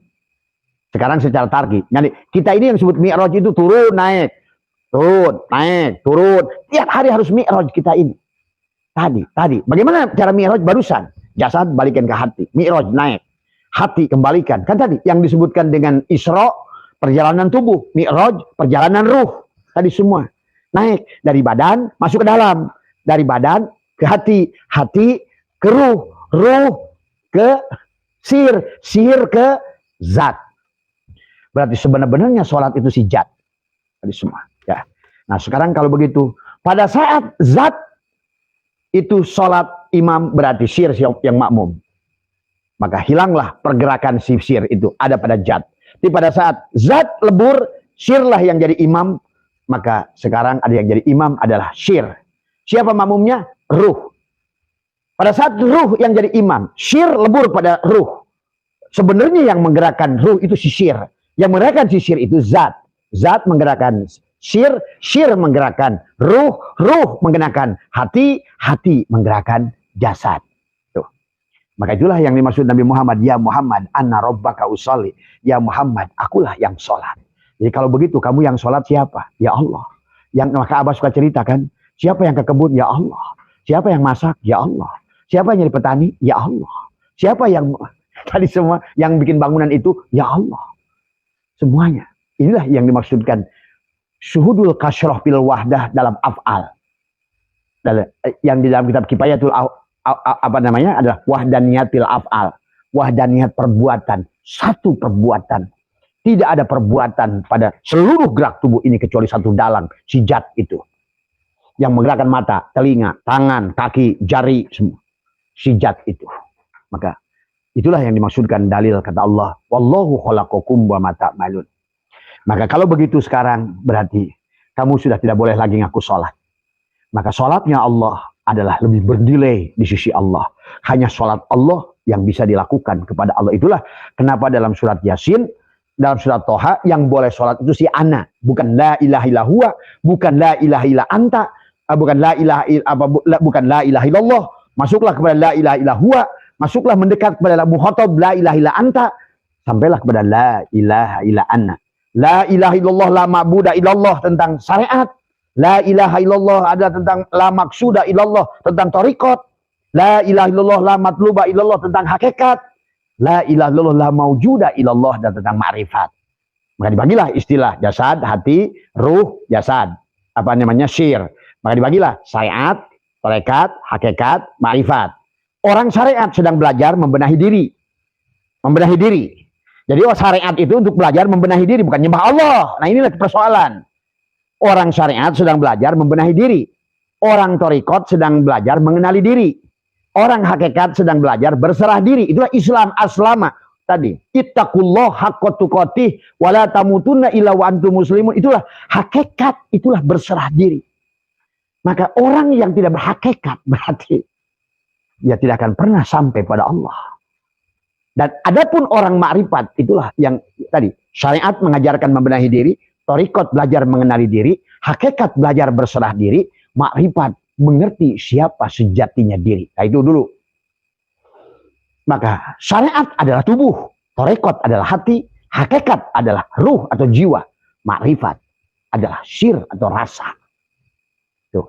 Sekarang secara tarki. Jadi kita ini yang disebut mi'raj itu turun, naik. Turun, naik, turun. Tiap hari harus mi'raj kita ini. Tadi. Bagaimana cara mi'raj barusan? Jasad balikan ke hati. Mi'raj naik. Hati kembalikan. Kan tadi yang disebutkan dengan Isra, perjalanan tubuh. Mi'raj, perjalanan ruh. Tadi semua. Naik dari badan, masuk ke dalam. Dari badan ke hati. Hati ke ruh. Ruh ke sir. Sir ke zat. Berarti sebenarnya sholat itu si zat. Tadi semua. Ya. Nah sekarang kalau begitu. Pada saat zat itu sholat imam berarti sir yang makmum. Maka hilanglah pergerakan si sir itu. Ada pada zat. Tapi pada saat zat lebur, sirlah yang jadi imam. Maka sekarang ada yang jadi imam adalah sir. Siapa makmumnya? Ruh. Pada saat ruh yang jadi imam, sir lebur pada ruh. Sebenarnya yang menggerakkan ruh itu si sir. Yang menggerakkan si sir itu zat. Zat menggerakkan sir, sir menggerakkan ruh, ruh menggerakkan hati, hati menggerakkan jasad. Tuh. Maka itulah yang dimaksud Nabi Muhammad, ya Muhammad, anna rabbaka usolli. Ya Muhammad, akulah yang sholat. Jadi kalau begitu kamu yang sholat siapa? Ya Allah. Yang maka Abah suka ceritakan, siapa yang ke kebun? Ya Allah. Siapa yang masak? Ya Allah. Siapa yang jadi petani? Ya Allah. Siapa yang tadi semua yang bikin bangunan itu? Ya Allah. Semuanya. Inilah yang dimaksudkan syuhudul kasyrah fil wahdah dalam af'al. Yang di dalam kitab Kifayatul apa namanya adalah wahdaniyat fil af'al. Wahdaniyat perbuatan. Satu perbuatan. Tidak ada perbuatan pada seluruh gerak tubuh ini kecuali satu dalang, si zat itu. Yang menggerakkan mata, telinga, tangan, kaki, jari, semua. Si zat itu. Maka itulah yang dimaksudkan dalil kata Allah. Wallahu khalaqakum wa ma ta'malun. Maka kalau begitu sekarang berarti kamu sudah tidak boleh lagi ngaku sholat. Maka sholatnya Allah adalah lebih bernilai di sisi Allah. Hanya sholat Allah yang bisa dilakukan kepada Allah. Itulah kenapa dalam surat Yasin, dalam surat Toha yang boleh sholat itu si ana, bukan la ilaha illa huwa, bukan la ilaha illa anta, bukan la ilaha illallah. Masuklah kepada la ilaha illa huwa, masuklah mendekat kepada muhatab la ilaha illa anta, sampailah kepada la ilaha illa anna. La ilaha illallah la ma'buda illallah tentang syariat, la ilaha illallah ada tentang la maksuda illallah tentang tariqat, la ilaha illallah la matluba illallah tentang hakikat. La ilaha illallah la maujuda illallah dan tentang ma'rifat. Maka dibagilah istilah jasad, hati, ruh, jasad. Apa namanya? Syir. Maka dibagilah syariat, tarekat, hakikat, ma'rifat. Orang syariat sedang belajar membenahi diri. Membenahi diri. Jadi syariat itu untuk belajar membenahi diri, bukan nyembah Allah. Nah inilah persoalan. Orang syariat sedang belajar membenahi diri. Orang tarekat sedang belajar mengenali diri. Orang hakikat sedang belajar berserah diri. Itulah Islam aslama tadi. Ittaqullah haqqa tuqatih wa la tamutunna illa wa antum muslimun. Itulah hakikat, itulah berserah diri. Maka orang yang tidak berhakikat berarti dia tidak akan pernah sampai pada Allah. Dan adapun orang makrifat itulah yang tadi syariat mengajarkan membenahi diri, tarekat belajar mengenali diri, hakikat belajar berserah diri, makrifat mengerti siapa sejatinya diri. Nah itu dulu. Maka syariat adalah tubuh, tarekat adalah hati, hakikat adalah ruh atau jiwa, makrifat adalah sir atau rasa. Tuh.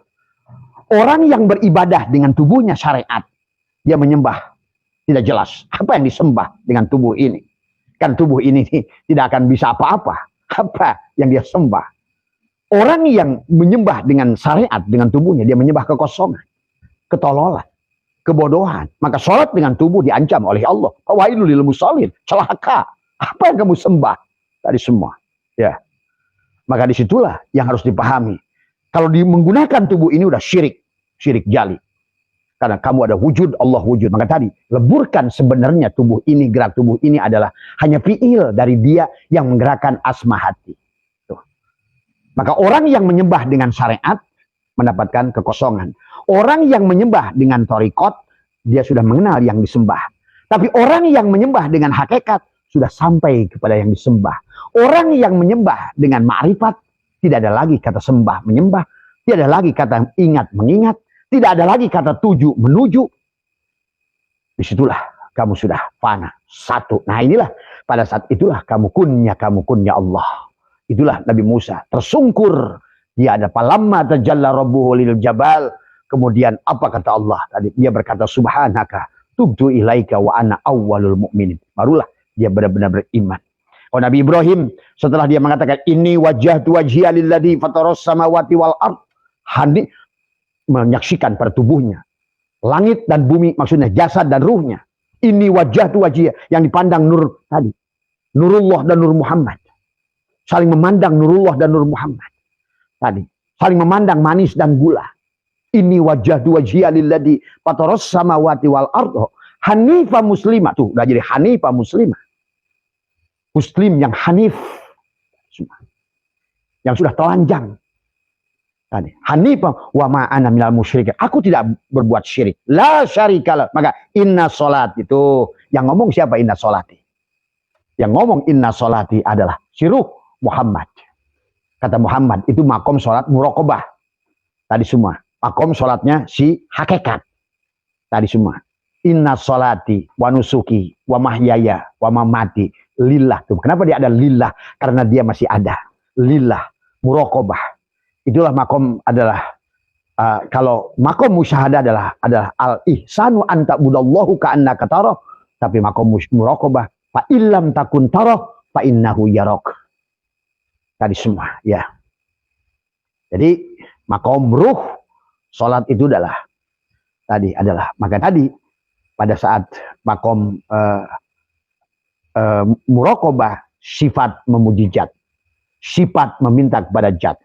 Orang yang beribadah dengan tubuhnya syariat, dia menyembah tidak jelas apa yang disembah dengan tubuh ini. Kan tubuh ini tidak akan bisa apa-apa. Apa yang dia sembah? Orang yang menyembah dengan syariat, dengan tubuhnya, dia menyembah kekosongan, ketololan, kebodohan. Maka sholat dengan tubuh diancam oleh Allah. Fawailul lil musallin, celaka. Apa yang kamu sembah? Tadi semua. Ya. Maka disitulah yang harus dipahami. Kalau menggunakan tubuh ini udah syirik. Syirik jali. Karena kamu ada wujud, Allah wujud. Maka tadi, leburkan sebenarnya tubuh ini, gerak tubuh ini adalah hanya fi'il dari dia yang menggerakkan asma hati. Maka orang yang menyembah dengan syariat mendapatkan kekosongan. Orang yang menyembah dengan tarekat, dia sudah mengenal yang disembah. Tapi orang yang menyembah dengan hakikat, sudah sampai kepada yang disembah. Orang yang menyembah dengan ma'rifat, tidak ada lagi kata sembah menyembah, tidak ada lagi kata ingat mengingat, tidak ada lagi kata tuju menuju. Disitulah kamu sudah fana, satu. Nah inilah, pada saat itulah kamu kunnya Allah. Itulah Nabi Musa tersungkur. Dia ada falamma tajalla rabbuhu lil jabal. Kemudian apa kata Allah tadi? Dia berkata subhanaka tubtu ilaika wa ana awwalul mu'minin. Barulah dia benar-benar beriman. Oh Nabi Ibrahim setelah dia mengatakan ini wajjahtu wajhiya lilladzi fataras samawati wal ard, hani menyaksikan pada tubuhnya langit dan bumi, maksudnya jasad dan ruhnya. Ini wajjahtu wajhiya, yang dipandang nur tadi, Nurullah dan Nur Muhammad. Saling memandang Nurullah dan Nur Muhammad. Tadi saling memandang manis dan gula. Ini wajjahtu wajhiya lilladzi fataras samawati wal ard hanifah muslimah. Tuh udah jadi hanifah muslimah. Muslim yang hanif, yang sudah telanjang. Tadi hanifah wa ma ana minal musyrikin. Aku tidak berbuat syirik. La syarikalah. Maka inna solat itu yang ngomong siapa? Inna solati. Yang ngomong inna solati adalah siruh Muhammad. Kata Muhammad itu makom solat muraqabah. Tadi semua makom solatnya si hakikat. Tadi semua inna solati wa nusuki wa mahyaya wa mamati lillah. Tuh kenapa dia ada lillah? Karena dia masih ada lillah muraqabah. Itulah makom adalah kalau makom musyahadah adalah al ihsanu anta budallahu ka annaka tarah, tapi makom muraqabah fa illam takun tarah fa innahu yarak. Tadi semua ya. Jadi makom ruh salat itu adalah maka tadi pada saat makom muraqabah sifat memuji zat, sifat meminta kepada zat,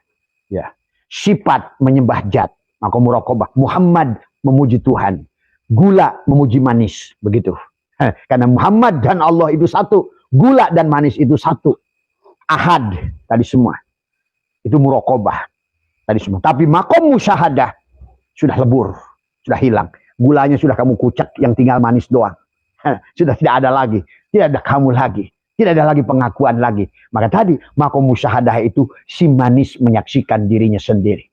ya, sifat menyembah zat, maka muraqabah. Muhammad memuji Tuhan, gula memuji manis, begitu. Karena Muhammad dan Allah itu satu, gula dan manis itu satu, ahad tadi semua. Itu muraqabah tadi semua. Tapi makom musyahadah sudah lebur, sudah hilang. Gulanya sudah kamu kucek, yang tinggal manis doang. Sudah tidak ada lagi. Tidak ada kamu lagi. Tidak ada lagi pengakuan lagi. Maka tadi makom musyahadah itu si manis menyaksikan dirinya sendiri.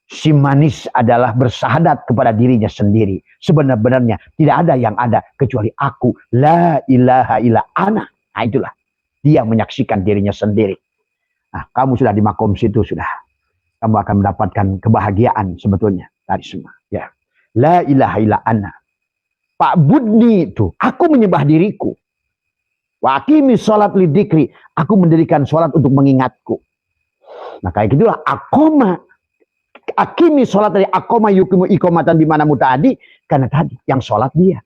Si manis adalah bersahadat kepada dirinya sendiri. Sebenarnya tidak ada yang ada kecuali aku. La ilaha illa ana. Nah itulah. Dia menyaksikan dirinya sendiri. Nah kamu sudah di makom situ sudah. Kamu akan mendapatkan kebahagiaan sebetulnya. Tadi semua. Ya. La ilaha illa ana. Pak Budni itu. Aku menyembah diriku. Wa aqimi sholat lidzikri, aku mendirikan sholat untuk mengingatku. Nah kayak gitulah aqoma, aqimi sholat dari aqoma yukimu iqomatan dimana mutadi, karena tadi yang sholat dia.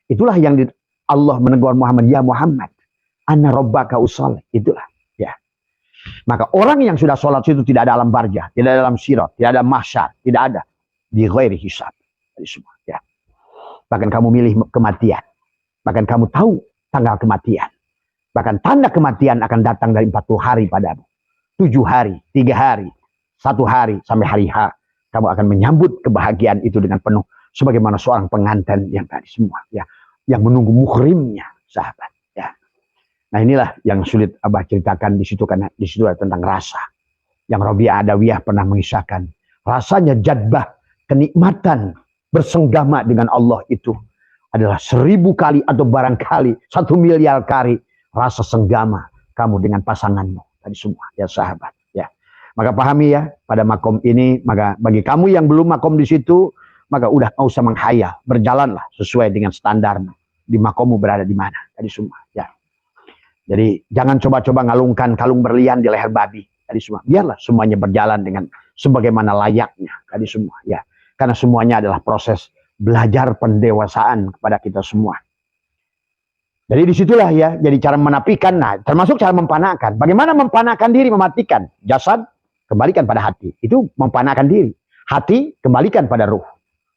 Itulah yang Allah menegur Muhammad, ya Muhammad, ana rabbaka usolli. Itulah ya. Maka orang yang sudah sholat itu tidak ada alam barzah, tidak ada alam sirat, tidak ada mahsyar, tidak ada di ghairi hisab. Tadi semua ya. Bahkan kamu milih kematian, bahkan kamu tahu tanggal kematian. Bahkan tanda kematian akan datang dari 40 hari padamu. 7 hari, 3 hari, 1 hari, sampai hari H. Kamu akan menyambut kebahagiaan itu dengan penuh. Sebagaimana seorang pengantin yang tadi semua. Ya, yang menunggu muhrimnya, sahabat. Ya. Nah inilah yang sulit Abah ceritakan di situ. Karena di situ ada tentang rasa. Yang Rabi'ah Adawiyah pernah mengisahkan. Rasanya jadbah, kenikmatan, bersenggama dengan Allah itu adalah 1000 kali atau barangkali 1 miliar kali rasa senggama kamu dengan pasanganmu tadi semua ya sahabat ya. Maka pahami ya pada makom ini, maka bagi kamu yang belum makom di situ, maka udah nggak usah menghayal, berjalanlah sesuai dengan standarmu di makommu berada di mana tadi semua ya. Jadi jangan coba-coba ngalungkan kalung berlian di leher babi tadi semua. Biarlah semuanya berjalan dengan sebagaimana layaknya tadi semua ya. Karena semuanya adalah proses belajar pendewasaan kepada kita semua. Jadi disitulah ya, jadi cara menapikan, nah termasuk cara mempanakan. Bagaimana mempanakan diri, mematikan jasad, kembalikan pada hati. Itu mempanakan diri. Hati, kembalikan pada ruh.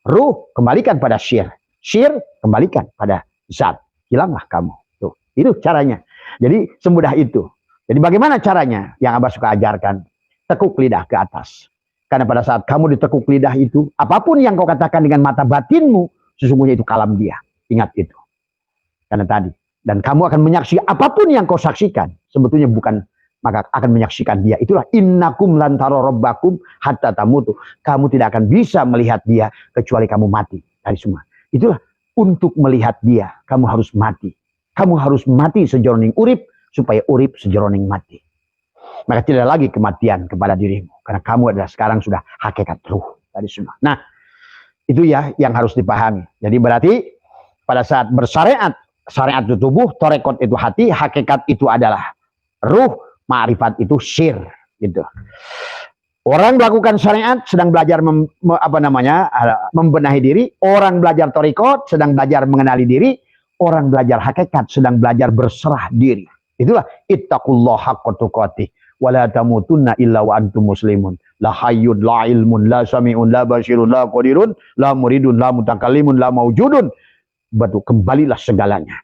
Ruh, kembalikan pada syir. Syir, kembalikan pada zat. Hilanglah kamu. Tuh, itu caranya. Jadi semudah itu. Jadi bagaimana caranya? Yang Abah suka ajarkan, tekuk lidah ke atas. Karena pada saat kamu ditekuk lidah itu, apapun yang kau katakan dengan mata batinmu, sesungguhnya itu kalam dia. Ingat itu. Karena tadi, Dan kamu akan menyaksikan apapun yang kau saksikan, sebetulnya bukan, maka akan menyaksikan dia. Itulah innakum lantaro rabbakum hatta tamutu. Kamu tidak akan bisa melihat dia kecuali kamu mati. Tadi semua. Itulah untuk melihat dia, kamu harus mati. Kamu harus mati sejeroning urip, supaya urip sejeroning mati. Maka tidak lagi kematian kepada dirimu. Karena kamu adalah sekarang sudah hakikat ruh. Tadi semua. Nah, itu ya yang harus dipahami. Jadi berarti pada saat bersyariat, syariat itu tubuh, torekot itu hati, hakikat itu adalah ruh, ma'rifat itu syir, gitu. Orang melakukan syariat sedang belajar membenahi diri, orang belajar torekot sedang belajar mengenali diri, orang belajar hakikat sedang belajar berserah diri. Itulah ittaqullaha haqqa tuqatih wa la tamutunna illa wa antum muslimun. La hayyun la ilmun la sami'un la basirun la qadirun la muridun la mutakallimun la maujudun. Batu kembalilah segalanya.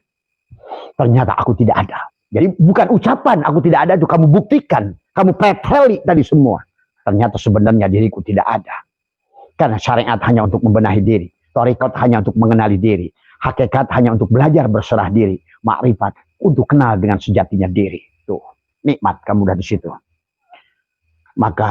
Ternyata aku tidak ada. Jadi bukan ucapan aku tidak ada itu kamu buktikan, kamu preteli tadi semua. Ternyata sebenarnya diriku tidak ada. Karena syariat hanya untuk membenahi diri, thariqat hanya untuk mengenali diri, hakikat hanya untuk belajar berserah diri, makrifat untuk kenal dengan sejatinya diri. Tuh, nikmat kamu udah di situ. Maka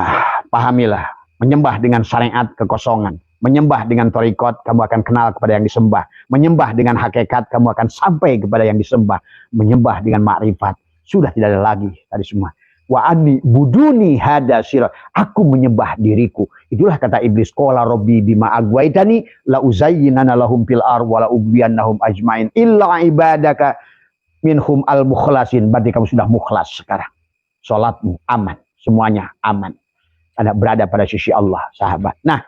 pahamilah, menyembah dengan syariat kekosongan. Menyembah dengan thariqat, kamu akan kenal kepada yang disembah. Menyembah dengan hakikat, kamu akan sampai kepada yang disembah. Menyembah dengan makrifat, sudah tidak ada lagi tadi semua. Wa anni buduni hada sirah. Aku menyembah diriku. Itulah kata iblis. Qala rabbi bima agwaitani la uzayyinana lahum fil ar wa la ubiyannahum ajmain illa ibadaka minhum al mukhlasin. Berarti kamu sudah mukhlas sekarang. Salatmu aman, semuanya aman. Anda berada pada sisi Allah, sahabat. Nah,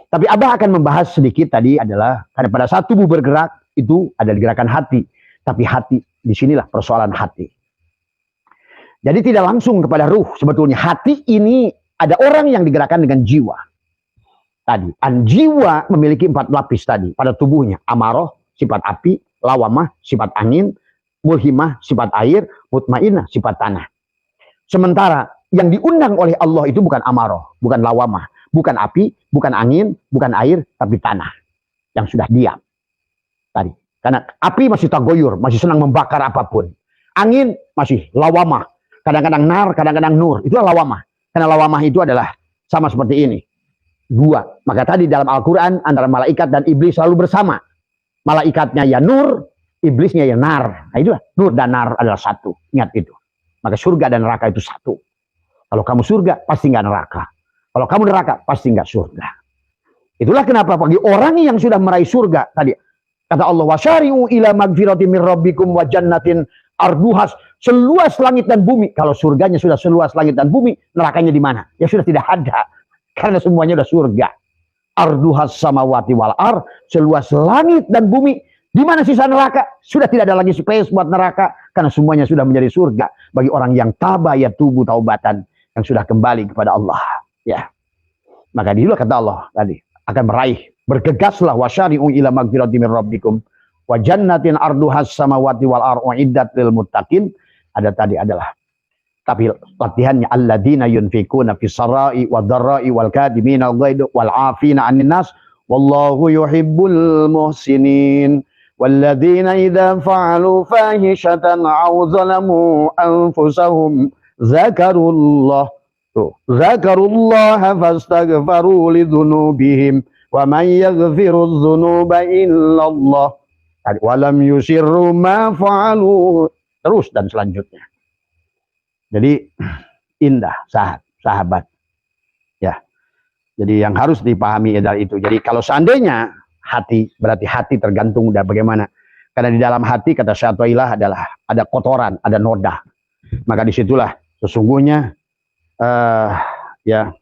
tapi Abah akan membahas sedikit tadi adalah karena pada saat tubuh bergerak itu ada gerakan hati. Tapi hati, disinilah persoalan hati. Jadi tidak langsung kepada ruh sebetulnya. Hati ini ada orang yang digerakkan dengan jiwa. Tadi, jiwa memiliki 4 lapis tadi pada tubuhnya. Amaroh, sifat api, lawamah, sifat angin, mulhimah, sifat air, mutmainah, sifat tanah. Sementara yang diundang oleh Allah itu bukan amaroh, bukan lawamah. Bukan api, bukan angin, bukan air, tapi tanah yang sudah diam. Tadi, karena api masih tagoyur, masih senang membakar apapun. Angin masih lawamah, kadang-kadang nar, kadang-kadang nur. Itulah lawamah. Karena lawamah itu adalah sama seperti ini. 2. Maka tadi dalam Al-Quran antara malaikat dan iblis selalu bersama. Malaikatnya ya nur, iblisnya ya nar. Nah itulah, nur dan nar adalah satu. Ingat itu. Maka surga dan neraka itu satu. Kalau kamu surga, pasti nggak neraka. Kalau kamu neraka, pasti nggak surga. Itulah kenapa bagi orang yang sudah meraih surga tadi kata Allah wasyari'u ila magfirati mir rabbikum wa jannatin arduhas seluas langit dan bumi. Kalau surganya sudah seluas langit dan bumi, nerakanya di mana? Ya sudah tidak ada. Karena semuanya sudah surga. Arduhas samawati wal ar, seluas langit dan bumi. Di mana sisa neraka? Sudah tidak ada lagi space buat neraka karena semuanya sudah menjadi surga bagi orang yang tabah ya tubuh taubatan yang sudah kembali kepada Allah. Ya, maka dulu kata Allah tadi akan meraih, bergegaslah wasyari'u ila magfirati min rabbikum wa jannatin arduhas samawati wal ardu iddat lil muttaqin. Ada tadi adalah tapi latihannya alladzina yunfikuna fis sarai wad dharrai wal kadimina al-ghaidha wal 'afina 'anil nas wallahu yuhibbul muhsinin walladzina idza fa'alu fahishatan aw zalamu anfusahum zakarullah Zakarullaha fastaghfaru lidzunubihim wa man yaghfiru dzunuba illallah wa lam yusirru ma fa'alu. Terus dan selanjutnya. Jadi indah sahabat. Ya. Jadi yang harus dipahami adalah itu. Jadi kalau seandainya hati, berarti hati tergantung dari bagaimana. Karena di dalam hati kata Syaikhullah adalah ada kotoran, ada noda. Maka disitulah sesungguhnya ya.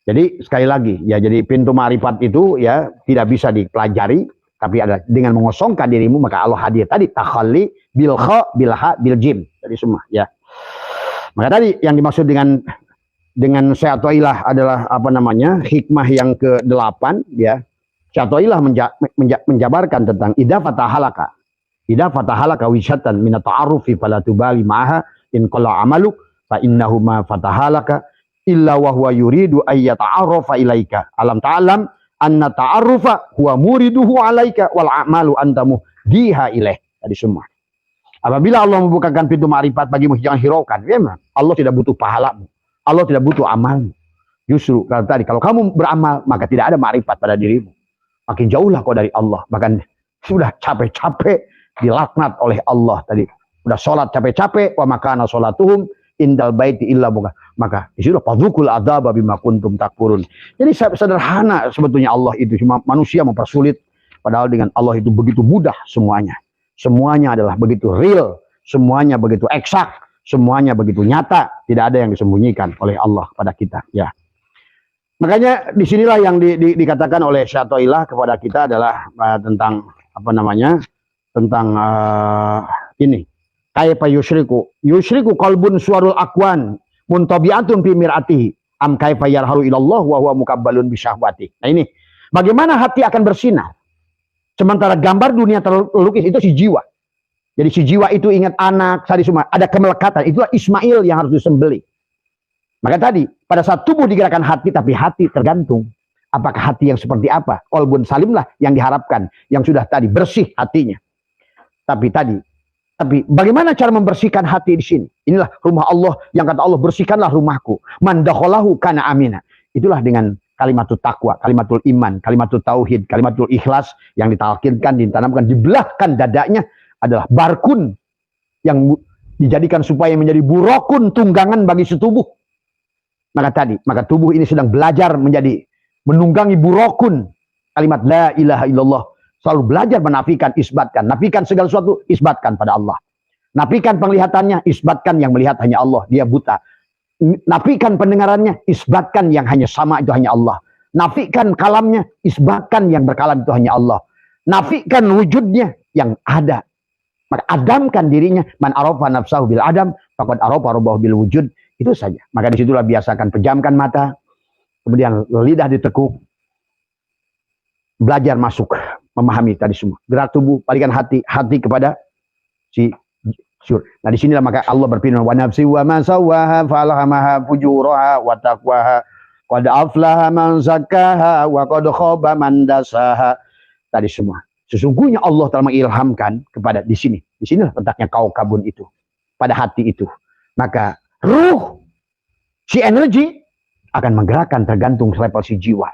Jadi sekali lagi ya, jadi pintu ma'rifat itu ya tidak bisa dipelajari, tapi ada dengan mengosongkan dirimu maka Allah hadir tadi takhalli bil kha bil ha bil jim tadi semua ya. Maka tadi yang dimaksud dengan Syaikhullah adalah apa namanya? Hikmah yang ke-8 ya. Syaikhullah menjabarkan tentang idza fatahalaka wisatan min ta'arrufi fala tubali ma'aha in qala amaluk fa innahu ma fatahalaka illa wa huwa yuridu ay yata'arrafa ilaika alam ta'lam anna ta'arrufa huwa muriduhu alaika wal a'malu anta muhdiha ilaih. tadi semua. Apabila Allah membukakan pintu ma'rifat bagimu, jangan hiraukan. Memang Allah tidak butuh pahalamu. Allah tidak butuh amalmu. Justru kalau tadi, kalau kamu beramal, maka tidak ada ma'rifat pada dirimu. Makin jauhlah kau dari Allah. Bahkan sudah capek-capek dilaknat oleh Allah tadi. Sudah sholat capek-capek, wa makana sholatuhum indal baiti illa buka. Maka disitu fadzukul adzaba bima kuntum takfurun. Jadi sederhana sebetulnya Allah itu, cuma manusia mempersulit. Padahal dengan Allah itu begitu mudah semuanya. Semuanya adalah begitu real, semuanya begitu eksak, semuanya begitu nyata, tidak ada yang disembunyikan oleh Allah pada kita. Ya, makanya disinilah yang dikatakan oleh Syatoilah kepada kita adalah tentang apa namanya, tentang ini. Kaifa yusyriku qalbun suwarul akwan muntabi'atun fi mir'atihi am kaifa yarhalu ilallah wa huwa mukabbalun bisyahwati. Nah ini, bagaimana hati akan bersinar? Sementara gambar dunia terlukis itu si jiwa. Jadi si jiwa itu ingat anak, tadi semua ada kemelekatan. Itulah Ismail yang harus disembelih. Maka tadi pada saat tubuh digerakkan hati, tapi hati tergantung apakah hati yang seperti apa. Qalbun salim lah yang diharapkan, yang sudah tadi bersih hatinya. Tapi bagaimana cara membersihkan hati di sini? Inilah rumah Allah yang kata Allah, bersihkanlah rumahku. Man dakhalahu kana amina. Itulah dengan kalimatul takwa, kalimatul iman, kalimatul tauhid, kalimatul ikhlas yang ditalkinkan, ditanamkan, dibelahkan dadanya adalah barkun yang dijadikan supaya menjadi burokun, tunggangan bagi setubuh. Maka tubuh ini sedang belajar menunggangi burokun. Kalimat la ilaha illallah. Selalu belajar menafikan, isbatkan. Nafikan segala sesuatu, isbatkan pada Allah. Nafikan penglihatannya, isbatkan yang melihat hanya Allah. Dia buta. Nafikan pendengarannya, isbatkan yang hanya sama itu hanya Allah. Nafikan kalamnya, isbatkan yang berkalam itu hanya Allah. Nafikan wujudnya yang ada. Maka adamkan dirinya. Man arafa nafsahu bil adam, faqad arafa rabbahu bil wujud. Itu saja. Maka disitulah biasakan pejamkan mata. Kemudian lidah ditekuk. Belajar masuk. Memahami tadi semua. Gerak tubuh, balikan hati kepada si syur. Nah disinilah maka Allah berfirman, wa nafsi wa ma sawwaha falhamaha fujuraha wa taqwaha qad aflaha man zakkaha wa qad khaba man dasaha. Tadi semua. Sesungguhnya Allah telah mengilhamkan kepada di sini. Di sinilah letaknya kaukabun itu. Pada hati itu. Maka ruh, si energi akan menggerakkan tergantung level si jiwa.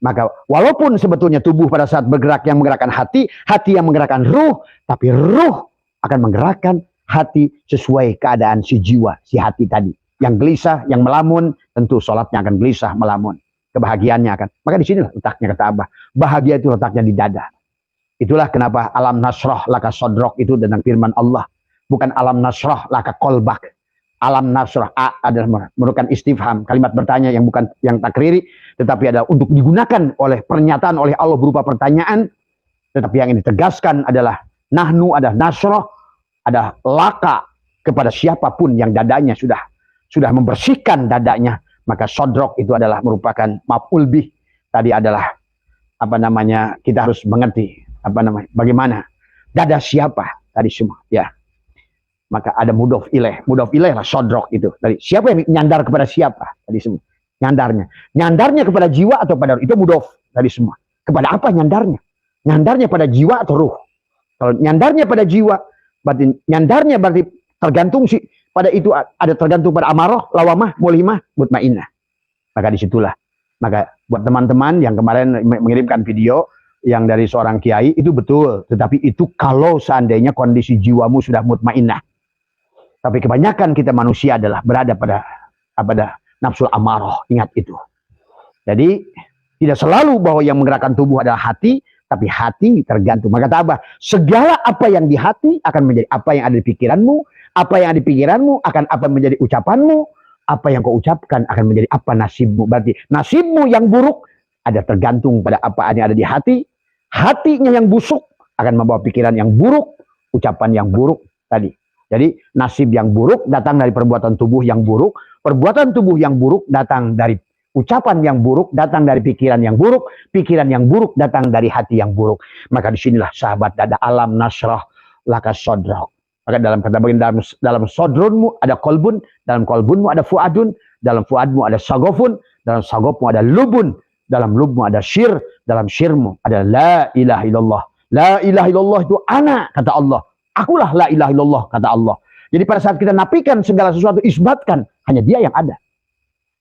Maka walaupun sebetulnya tubuh pada saat bergerak yang menggerakkan hati, hati yang menggerakkan ruh, tapi ruh akan menggerakkan hati sesuai keadaan si jiwa, si hati tadi. Yang gelisah, yang melamun, tentu sholatnya akan gelisah, melamun. Kebahagiaannya akan. Maka di sini letaknya kata Abah. Bahagia itu letaknya di dada. Itulah kenapa alam nasroh laka sodrok itu tentang firman Allah. Bukan alam nasroh laka kolbak. Alam nasroh adalah merupakan istifham, kalimat bertanya yang bukan yang takriri, tetapi ada untuk digunakan oleh pernyataan oleh Allah berupa pertanyaan. Tetapi yang ini ditegaskan adalah nahnu, ada nasroh, ada laka kepada siapapun yang dadanya sudah membersihkan dadanya, maka sodrok itu adalah merupakan maf'ul bih. Tadi adalah apa namanya, kita harus mengerti apa namanya, bagaimana dada siapa tadi semua ya. Maka ada mudhof ilaih lah sodrok itu. Tadi siapa yang nyandar kepada siapa tadi semua. Nyandarnya kepada jiwa atau pada ruh, itu mudhof tadi semua. Kepada apa nyandarnya? Nyandarnya pada jiwa atau ruh? Kalau nyandarnya pada jiwa, berarti nyandarnya berarti tergantung sih pada itu, ada tergantung pada amarah, lawamah, mulhimah, mutmainnah. Maka disitulah. Maka buat teman-teman yang kemarin mengirimkan video yang dari seorang kiai, itu betul. Tetapi itu kalau seandainya kondisi jiwamu sudah mutmainnah. Tapi kebanyakan kita manusia adalah berada pada nafsul amarah. Ingat itu. Jadi tidak selalu bahwa yang menggerakkan tubuh adalah hati, tapi hati tergantung. Maka kata Abah, segala apa yang di hati akan menjadi apa yang ada di pikiranmu, apa yang ada di pikiranmu akan apa menjadi ucapanmu, apa yang kau ucapkan akan menjadi apa nasibmu. Berarti nasibmu yang buruk ada tergantung pada apa yang ada di hati. Hatinya yang busuk akan membawa pikiran yang buruk, ucapan yang buruk tadi. Jadi nasib yang buruk datang dari perbuatan tubuh yang buruk, perbuatan tubuh yang buruk datang dari ucapan yang buruk, datang dari pikiran yang buruk datang dari hati yang buruk. Maka disinilah sahabat dada alam nasrah laka sodrok. Maka dalam kata bagian dalam sodronmu ada kolbun, dalam kolbunmu ada fuadun, dalam fuadmu ada sagofun, dalam sagofmu ada lubun, dalam lubmu ada syir, dalam syirmu ada la ilaha illallah. La ilaha illallah itu ana, kata Allah. Akulah la ilaha illallah, kata Allah. Jadi pada saat kita nafikan segala sesuatu, isbatkan, hanya dia yang ada.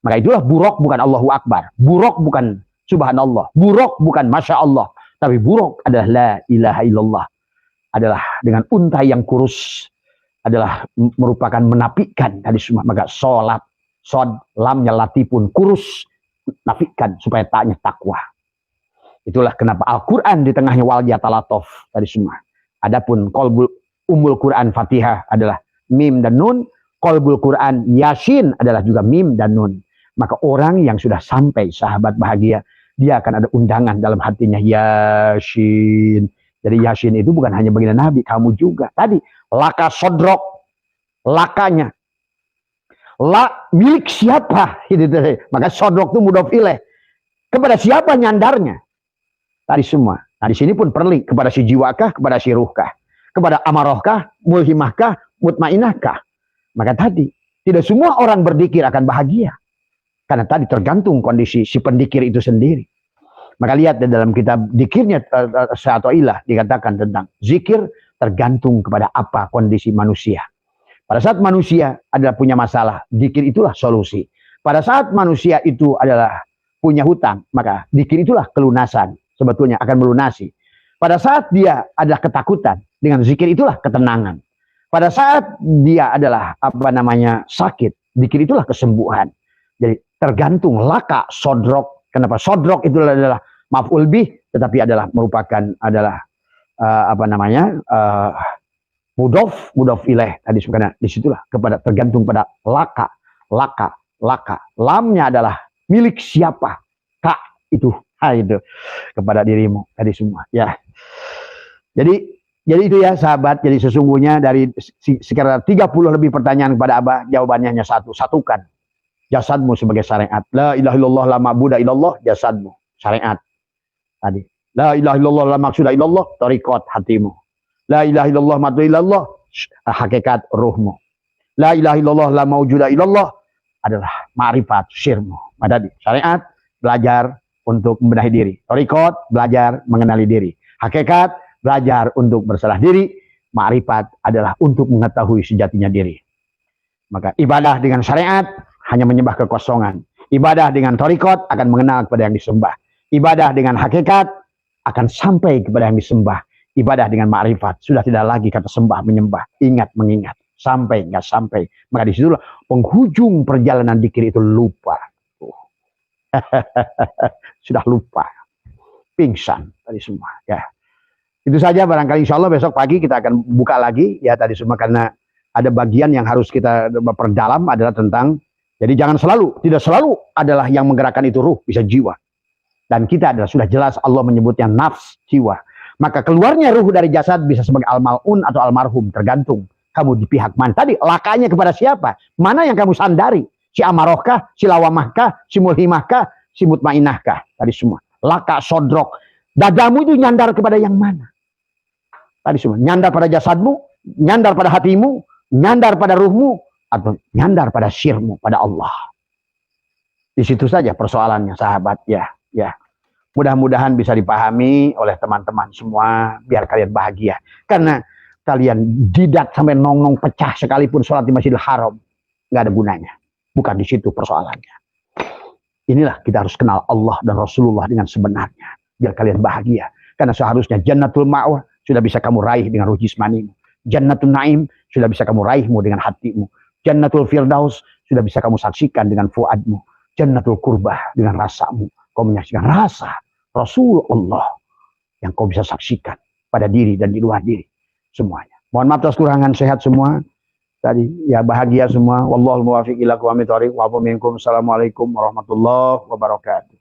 Maka itulah buruk bukan Allahu Akbar. Buruk bukan subhanallah. Buruk bukan masya Allah. Tapi buruk adalah la ilaha illallah. Adalah dengan unta yang kurus. Adalah merupakan menafikan tadi semua. Maka sholat, sod, lamnya lati pun kurus. Nafikan supaya taknya takwa. Itulah kenapa Al-Quran di tengahnya wal yatalatof tadi semua. Adapun kolbul umul Quran Fatihah adalah mim dan nun. Kolbul Quran Yasin adalah juga mim dan nun. Maka orang yang sudah sampai sahabat bahagia, dia akan ada undangan dalam hatinya. Yasin. Jadi Yasin itu bukan hanya baginda Nabi, kamu juga. Tadi laka sodrok, lakanya. La milik siapa? Maka sodrok itu mudhof ilaih. Kepada siapa nyandarnya? Tadi semua. Nah di sini pun perli kepada si jiwakah, kepada si ruhkah, kepada amarohkah, mulhimahkah, mutmainahkah. Maka tadi tidak semua orang berzikir akan bahagia, karena tadi tergantung kondisi si pendikir itu sendiri. Maka lihat di dalam kitab dikirnya Sa'atoilah dikatakan tentang zikir tergantung kepada apa kondisi manusia. Pada saat manusia adalah punya masalah, zikir itulah solusi. Pada saat manusia itu adalah punya hutang, maka zikir itulah kelunasan. Sebetulnya akan melunasi. Pada saat dia adalah ketakutan, dengan zikir itulah ketenangan. Pada saat dia adalah sakit, zikir itulah kesembuhan. Jadi tergantung laka sodrok. Kenapa sodrok itu adalah maf'ul bih, tetapi adalah merupakan mudhof ilaih. Tadi karena disitulah kepada tergantung pada laka. Lamnya adalah milik siapa? Kak itu. Itu kepada dirimu tadi semua ya. Jadi itu ya sahabat. Jadi sesungguhnya dari sekitar 30 lebih pertanyaan kepada Abah, jawabannya hanya satu. Satukan jasadmu sebagai syariat. La ilaha illallah la ma'budu illallah, jasadmu syariat. Tadi la ilaha illallah la maqsuda illallah, tariqat hatimu. La ilaha illallah ma'budu illallah, hakikat ruhmu. La ilaha illallah la maujuda illallah adalah ma'rifat syirmu. Tadi syariat, belajar untuk membenahi diri. Thariqat, belajar mengenali diri. Hakikat, belajar untuk bersalah diri. Ma'rifat adalah untuk mengetahui sejatinya diri. Maka ibadah dengan syariat hanya menyembah kekosongan. Ibadah dengan thariqat akan mengenal kepada yang disembah. Ibadah dengan hakikat akan sampai kepada yang disembah. Ibadah dengan ma'rifat sudah tidak lagi kata sembah menyembah. Ingat mengingat. Sampai nggak sampai. Maka disitulah penghujung perjalanan dzikir itu lupa. Sudah lupa, pingsan tadi semua ya. Itu saja barangkali, insya Allah besok pagi kita akan buka lagi ya tadi semua, karena ada bagian yang harus kita perdalam adalah tentang, jadi jangan tidak selalu adalah yang menggerakkan itu ruh, bisa jiwa. Dan kita adalah sudah jelas Allah menyebutnya nafs, jiwa. Maka keluarnya ruh dari jasad bisa sebagai al-mal'un atau almarhum, tergantung kamu di pihak mana. Tadi lakanya kepada siapa? Mana yang kamu sandari? Si amarohkah, si lawamahkah, si mulhimahkah, si mutmainahkah, tadi semua. Laka sodrok. Dadamu itu nyandar kepada yang mana? Tadi semua. Nyandar pada jasadmu, nyandar pada hatimu, nyandar pada ruhmu, atau nyandar pada syirmu, pada Allah. Di situ saja persoalannya sahabat ya. Mudah-mudahan bisa dipahami oleh teman-teman semua, biar kalian bahagia. Karena kalian jidat sampai nong-nong pecah sekalipun sholat di Masjidil Haram, nggak ada gunanya. Bukan di situ persoalannya. Inilah kita harus kenal Allah dan Rasulullah dengan sebenarnya. Biar kalian bahagia. Karena seharusnya Jannatul Ma'wah sudah bisa kamu raih dengan ruh jismanimu. Jannatul Naim sudah bisa kamu raihmu dengan hatimu. Jannatul Firdaus sudah bisa kamu saksikan dengan fuadmu. Jannatul Qurbah dengan rasamu. Kau menyaksikan rasa Rasulullah yang kau bisa saksikan pada diri dan di luar diri. Semuanya. Mohon maaf atas kurangan, sehat semua. Tadi ya bahagia semua. Wallahul muwaffiq ila aqwamit thoriq. Wa minkum. Assalamualaikum warahmatullahi wabarakatuh.